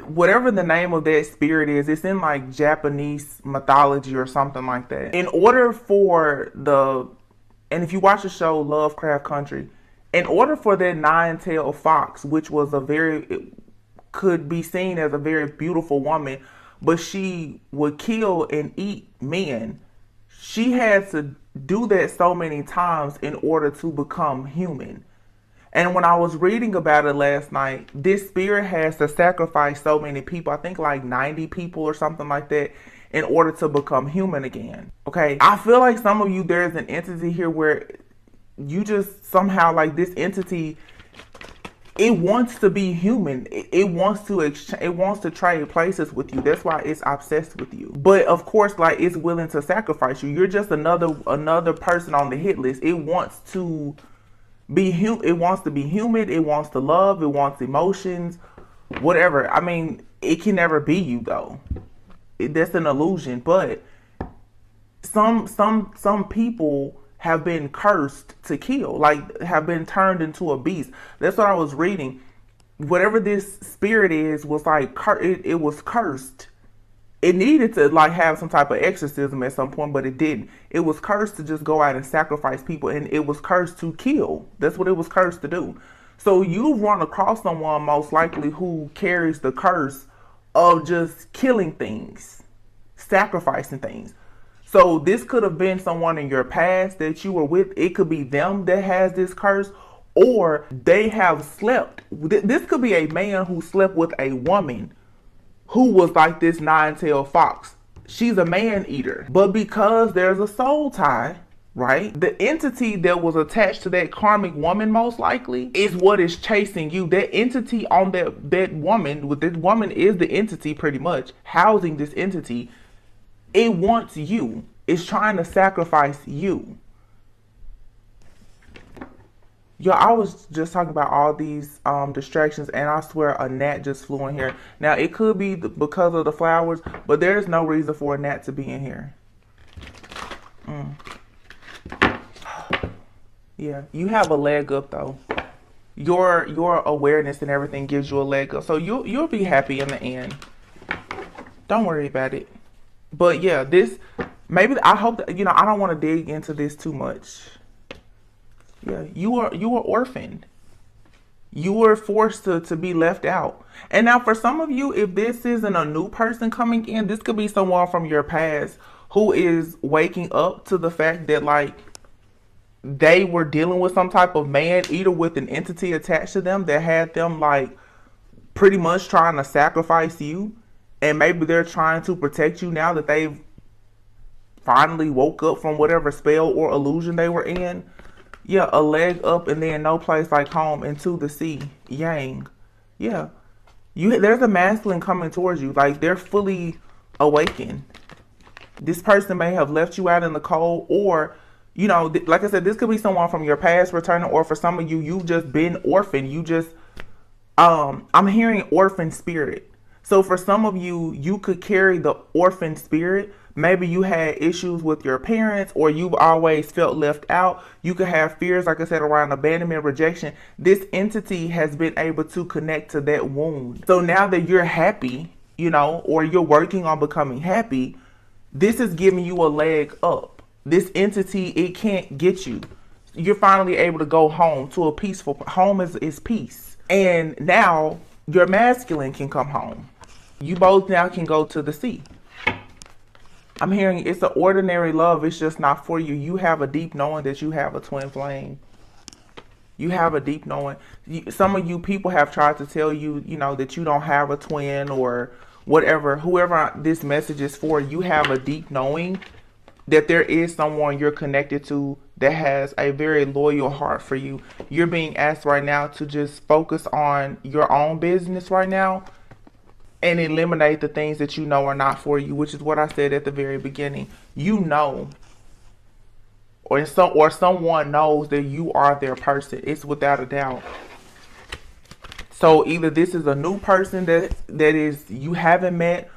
whatever the name of that spirit is. It's in like Japanese mythology or something like that. In order for and if you watch the show Lovecraft Country, in order for that nine-tailed fox, which was it could be seen as a very beautiful woman, but she would kill and eat men, she had to do that so many times in order to become human. And when I was reading about it last night, this spirit has to sacrifice so many people, I think like 90 people or something like that, in order to become human again. Okay, I feel like some of you, there's an entity here where you just somehow, like, this entity, it wants to be human. It wants to trade places with you. That's why it's obsessed with you. But of course, like, it's willing to sacrifice you. You're just another person on the hit list. It wants to be human. It wants to be human. It wants to love. It wants emotions, whatever. I mean, it can never be you though. That's an illusion. But some people have been cursed to kill, like have been turned into a beast. That's what I was reading. Whatever this spirit is was like, it was cursed. It needed to like have some type of exorcism at some point, but it didn't. It was cursed to just go out and sacrifice people, and it was cursed to kill. That's what it was cursed to do. So you run across someone most likely who carries the curse of just killing things, sacrificing things. So this could have been someone in your past that you were with. It could be them that has this curse, or they have slept. This could be a man who slept with a woman who was like this nine-tailed fox. She's a man eater. But because there's a soul tie, right? The entity that was attached to that karmic woman most likely is what is chasing you. That entity on that woman, with this woman is the entity pretty much, housing this entity. It wants you. It's trying to sacrifice you. Yo, I was just talking about all these distractions, and I swear a gnat just flew in here. Now, it could be because of the flowers, but there's no reason for a gnat to be in here. Yeah, you have a leg up, though. Your awareness and everything gives you a leg up. So you'll be happy in the end. Don't worry about it. But yeah, Maybe, I hope that, I don't want to dig into this too much. Yeah, you were orphaned. You were forced to be left out. And now for some of you, if this isn't a new person coming in, this could be someone from your past who is waking up to the fact that, like, they were dealing with some type of man, either with an entity attached to them that had them, like, pretty much trying to sacrifice you. And maybe they're trying to protect you now that they've finally woke up from whatever spell or illusion they were in. Yeah, a leg up and then no place like home, into the sea. Yang. Yeah. There's a masculine coming towards you. Like, they're fully awakened. This person may have left you out in the cold, or, like I said, this could be someone from your past returning, or for some of you, you've just been orphaned. You just, I'm hearing orphan spirit. So for some of you, you could carry the orphan spirit. Maybe you had issues with your parents, or you've always felt left out. You could have fears, like I said, around abandonment, rejection. This entity has been able to connect to that wound. So now that you're happy, or you're working on becoming happy, this is giving you a leg up. This entity, it can't get you. You're finally able to go home to a peaceful home. Is peace. And now your masculine can come home. You both now can go to the sea. I'm hearing it's an ordinary love. It's just not for you. You have a deep knowing that you have a twin flame. You have a deep knowing. Some of you people have tried to tell you, that you don't have a twin or whatever. Whoever this message is for, you have a deep knowing that there is someone you're connected to that has a very loyal heart for you. You're being asked right now to just focus on your own business right now and eliminate the things that are not for you, which is what I said at the very beginning. Or someone knows that you are their person. It's without a doubt. So either this is a new person that is you haven't met,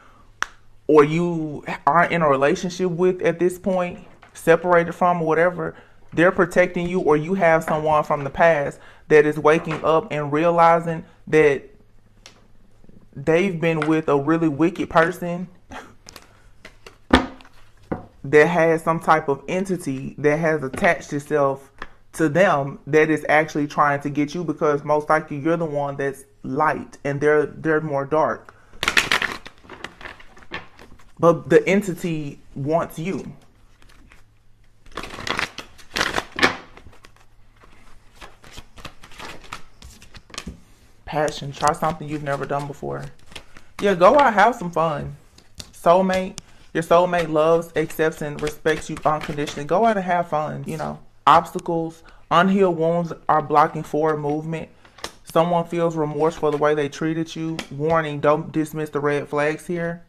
or you aren't in a relationship with at this point, separated from, or whatever. They're protecting you, or you have someone from the past that is waking up and realizing that they've been with a really wicked person that has some type of entity that has attached itself to them that is actually trying to get you, because most likely you're the one that's light and they're more dark. But the entity wants you. Passion. Try something you've never done before. Yeah, go out, have some fun. Soulmate. Your soulmate loves, accepts, and respects you unconditionally. Go out and have fun, Obstacles, unhealed wounds are blocking forward movement. Someone feels remorse for the way they treated you. Warning, don't dismiss the red flags here.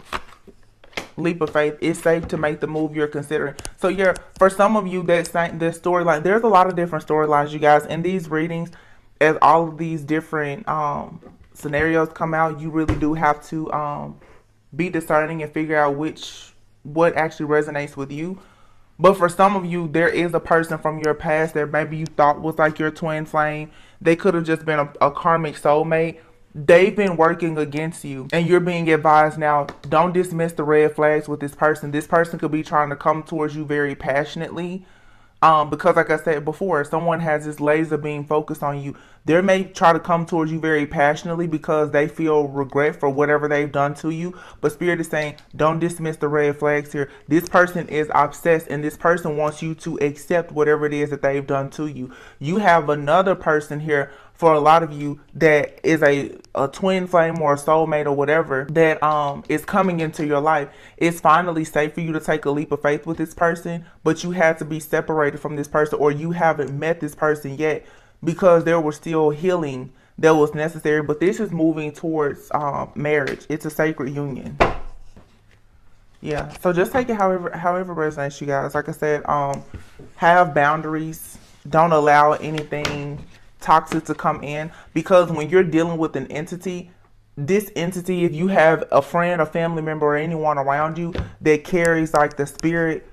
Leap of faith. It's safe to make the move you're considering. So for some of you, this storyline, there's a lot of different storylines, you guys, in these readings. As all of these different scenarios come out, you really do have to be discerning and figure out what actually resonates with you. But for some of you, there is a person from your past that maybe you thought was like your twin flame. They could have just been a karmic soulmate. They've been working against you, and you're being advised now, don't dismiss the red flags with this person. This person could be trying to come towards you very passionately. Because like I said before, someone has this laser beam focused on you. They may try to come towards you very passionately because they feel regret for whatever they've done to you. But Spirit is saying, don't dismiss the red flags here. This person is obsessed, and this person wants you to accept whatever it is that they've done to you. You have another person here, for a lot of you, that is a twin flame or a soulmate or whatever that is coming into your life. It's finally safe for you to take a leap of faith with this person, but you had to be separated from this person, or you haven't met this person yet, because there was still healing that was necessary. But this is moving towards marriage. It's a sacred union. Yeah, so just take it however resonates, you guys. Like I said, have boundaries. Don't allow anything toxic to come in, because when you're dealing with an entity, this entity, if you have a friend, a family member, or anyone around you that carries like the spirit,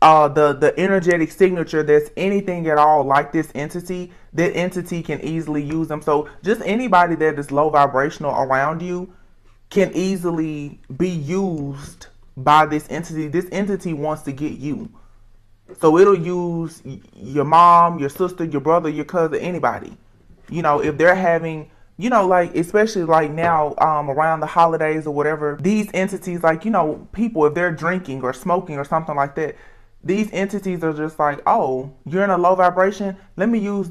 the energetic signature that's anything at all like this entity, that entity can easily use them. So just anybody that is low vibrational around you can easily be used by this entity. This entity wants to get you. So it'll use your mom, your sister, your brother, your cousin, anybody. You know, if they're having, you know, like, especially like now, around the holidays or whatever, these entities, like, you know, people, if they're drinking or smoking or something like that, these entities are just like, oh, you're in a low vibration. Let me use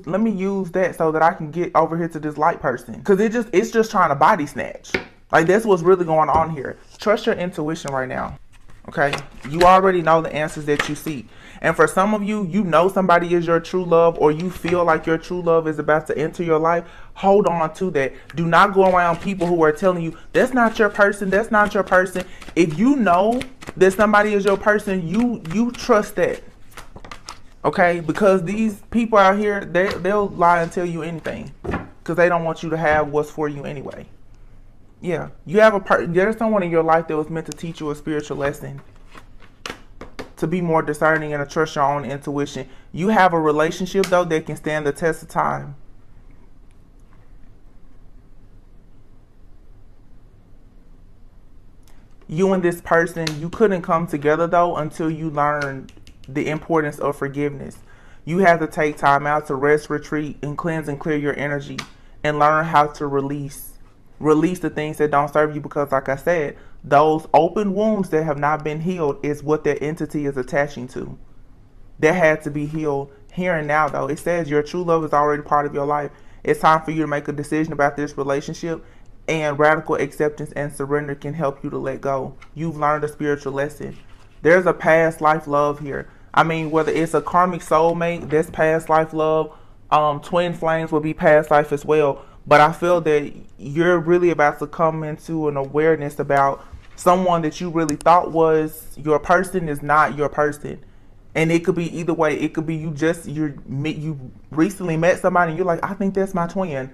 that so that I can get over here to this light person. Cause it's just trying to body snatch. Like, that's what's really going on here. Trust your intuition right now. Okay, you already know the answers that you seek. And for some of you, you know somebody is your true love, or you feel like your true love is about to enter your life. Hold on to that. Do not go around people who are telling you that's not your person, that's not your person. If you know that somebody is your person, you trust that. Okay, because these people out here, they'll lie and tell you anything because they don't want you to have what's for you anyway. Yeah, you have there's someone in your life that was meant to teach you a spiritual lesson, to be more discerning and to trust your own intuition. You have a relationship, though, that can stand the test of time. You and this person, you couldn't come together, though, until you learned the importance of forgiveness. You have to take time out to rest, retreat, and cleanse and clear your energy, and learn how to release the things that don't serve you, because like I said, those open wounds that have not been healed is what that entity is attaching to. That had to be healed here and now, though. It says your true love is already part of your life. It's time for you to make a decision about this relationship, and radical acceptance and surrender can help you to let go. You've learned a spiritual lesson. There's a past life love here. I mean, whether it's a karmic soulmate, that's past life love. Twin flames will be past life as well. But I feel that you're really about to come into an awareness about someone that you really thought was your person is not your person. And it could be either way. It could be you recently met somebody and you're like, I think that's my twin.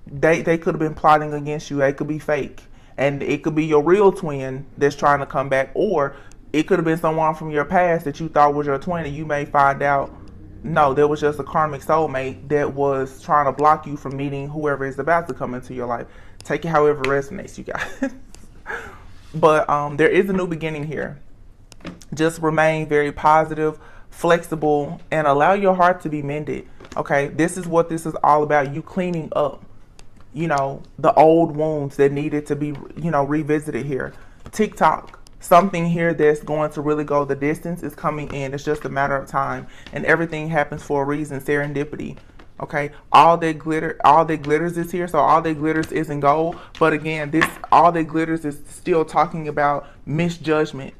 They could have been plotting against you. They could be fake. And it could be your real twin that's trying to come back. Or it could have been someone from your past that you thought was your twin, and you may find out, no, there was just a karmic soulmate that was trying to block you from meeting whoever is about to come into your life. Take it however resonates, you guys. But there is a new beginning here. Just remain very positive, flexible, and allow your heart to be mended. Okay, this is what this is all about. You cleaning up, you know, the old wounds that needed to be, you know, revisited here. TikTok. Something here that's going to really go the distance is coming in. It's just a matter of time, and everything happens for a reason. Serendipity. Okay, all that glitters is here. So all that glitters isn't gold, but again, all that glitters is still talking about misjudgment.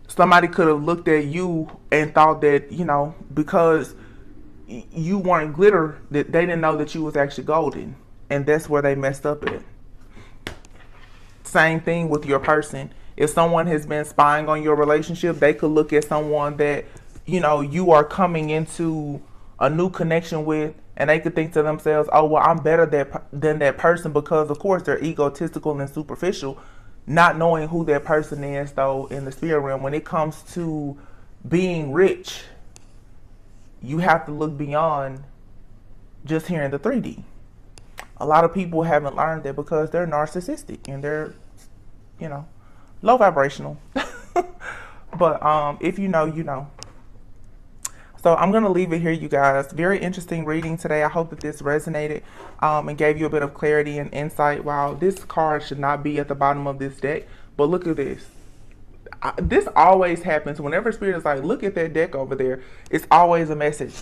Somebody could have looked at you and thought that, you know, because you weren't glitter, that they didn't know that you was actually golden, and that's where they messed up at. Same thing with your person. If someone has been spying on your relationship, they could look at someone that, you know, you are coming into a new connection with, and they could think to themselves, oh, well, I'm better than that person, because, of course, they're egotistical and superficial, not knowing who that person is, though, in the spirit realm. When it comes to being rich, you have to look beyond just hearing the 3D. A lot of people haven't learned that because they're narcissistic and they're, you know, low vibrational. But if you know, you know. So I'm going to leave it here, you guys. Very interesting reading today. I hope that this resonated and gave you a bit of clarity and insight. Wow, this card should not be at the bottom of this deck. But look at this. This always happens. Whenever Spirit is like, look at that deck over there, it's always a message.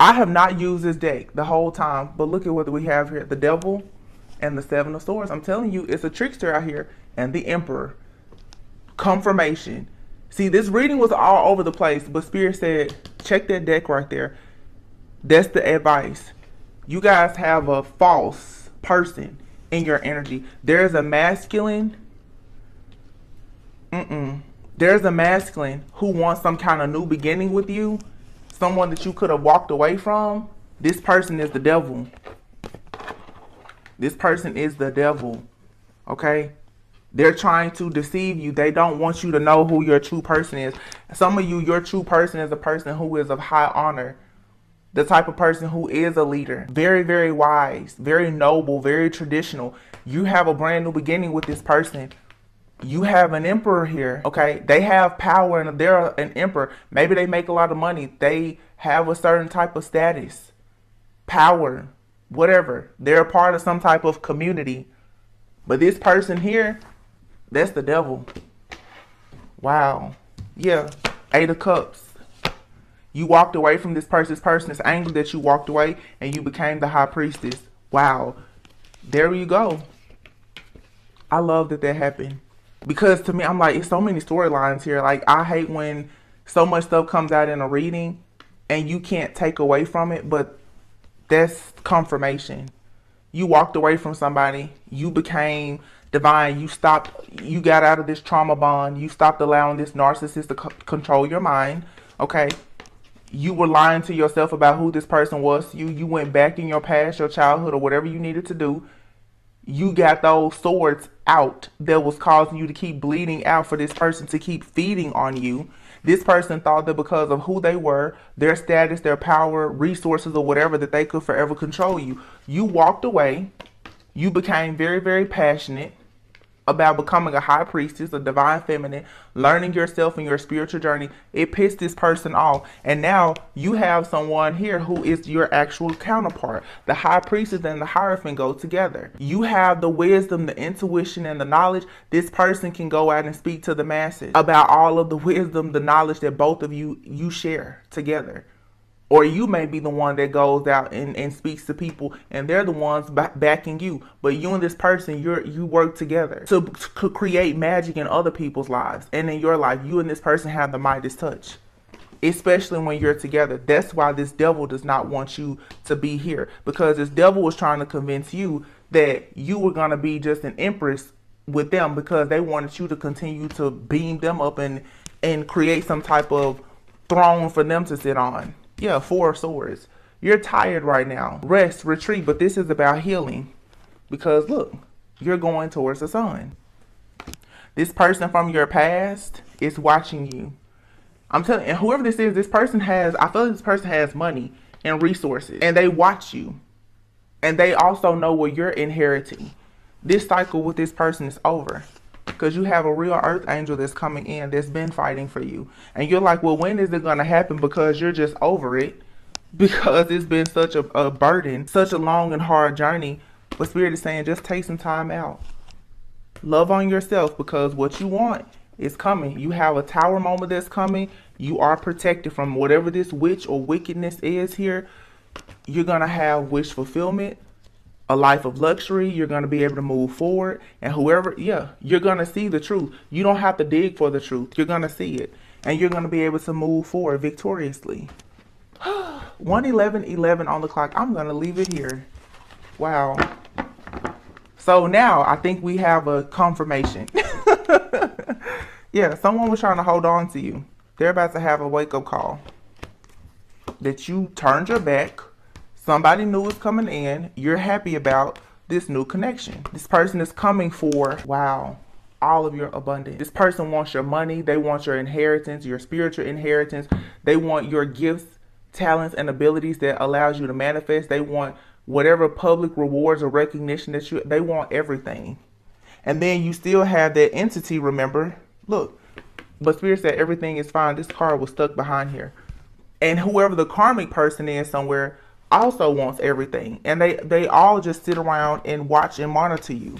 I have not used this deck the whole time, but look at what we have here. The Devil and the Seven of Swords. I'm telling you, it's a trickster out here. And the Emperor. Confirmation. See, this reading was all over the place, but Spirit said, check that deck right there. That's the advice. You guys have a false person in your energy. There's a masculine. There's a masculine who wants some kind of new beginning with you. Someone that you could have walked away from. This person is the devil. This person is the devil. Okay? They're trying to deceive you. They don't want you to know who your true person is. Some of you, your true person is a person who is of high honor. The type of person who is a leader. Very, very wise. Very noble. Very traditional. You have a brand new beginning with this person. You have an emperor here, okay? They have power and they're an emperor. Maybe they make a lot of money. They have a certain type of status, power, whatever. They're a part of some type of community. But this person here, that's the devil. Wow. Yeah. 8 of Cups. You walked away from this person. This person is angry that you walked away and you became the high priestess. Wow. There you go. I love that happened. Because to me, I'm like, it's so many storylines here. Like, I hate when so much stuff comes out in a reading and you can't take away from it, but that's confirmation. You walked away from somebody. You became divine. You got out of this trauma bond. You stopped allowing this narcissist to control your mind. Okay. You were lying to yourself about who this person was to you. You went back in your past, your childhood, or whatever you needed to do. You got those swords out that was causing you to keep bleeding out for this person to keep feeding on you. This person thought that because of who they were, their status, their power, resources, or whatever, that they could forever control you. You walked away. You became very, very passionate about becoming a high priestess, a divine feminine, learning yourself in your spiritual journey. It pissed this person off. And now you have someone here who is your actual counterpart. The high priestess and the Hierophant go together. You have the wisdom, the intuition, and the knowledge. This person can go out and speak to the masses about all of the wisdom, the knowledge that both of you share together. Or you may be the one that goes out and speaks to people and they're the ones backing you. But you and this person, you work together to create magic in other people's lives. And in your life, you and this person have the Midas touch. Especially when you're together. That's why this devil does not want you to be here. Because this devil was trying to convince you that you were going to be just an empress with them. Because they wanted you to continue to beam them up and create some type of throne for them to sit on. Yeah, 4 of Swords. You're tired right now. Rest, retreat, but this is about healing. Because look, you're going towards the sun. This person from your past is watching you. I'm telling you, and whoever this is, I feel like this person has money and resources. And they watch you. And they also know what you're inheriting. This cycle with this person is over. Because you have a real earth angel that's coming in that's been fighting for you. And you're like, well, when is it going to happen? Because you're just over it. Because it's been such a burden, such a long and hard journey. But Spirit is saying, just take some time out. Love on yourself, because what you want is coming. You have a tower moment that's coming. You are protected from whatever this witch or wickedness is here. You're going to have wish fulfillment. A life of luxury. You're going to be able to move forward. And whoever, you're going to see the truth. You don't have to dig for the truth. You're going to see it. And you're going to be able to move forward victoriously. 1:11:11 on the clock. I'm going to leave it here. Wow. So now I think we have a confirmation. Yeah, someone was trying to hold on to you. They're about to have a wake-up call. That you turned your back. Somebody new is coming in. You're happy about this new connection. This person is coming for, wow, all of your abundance. This person wants your money. They want your inheritance, your spiritual inheritance. They want your gifts, talents, and abilities that allows you to manifest. They want whatever public rewards or recognition that they want everything. And then you still have that entity, remember? Look, but Spirit said everything is fine. This card was stuck behind here. And whoever the karmic person is somewhere also wants everything. And they all just sit around and watch and monitor you.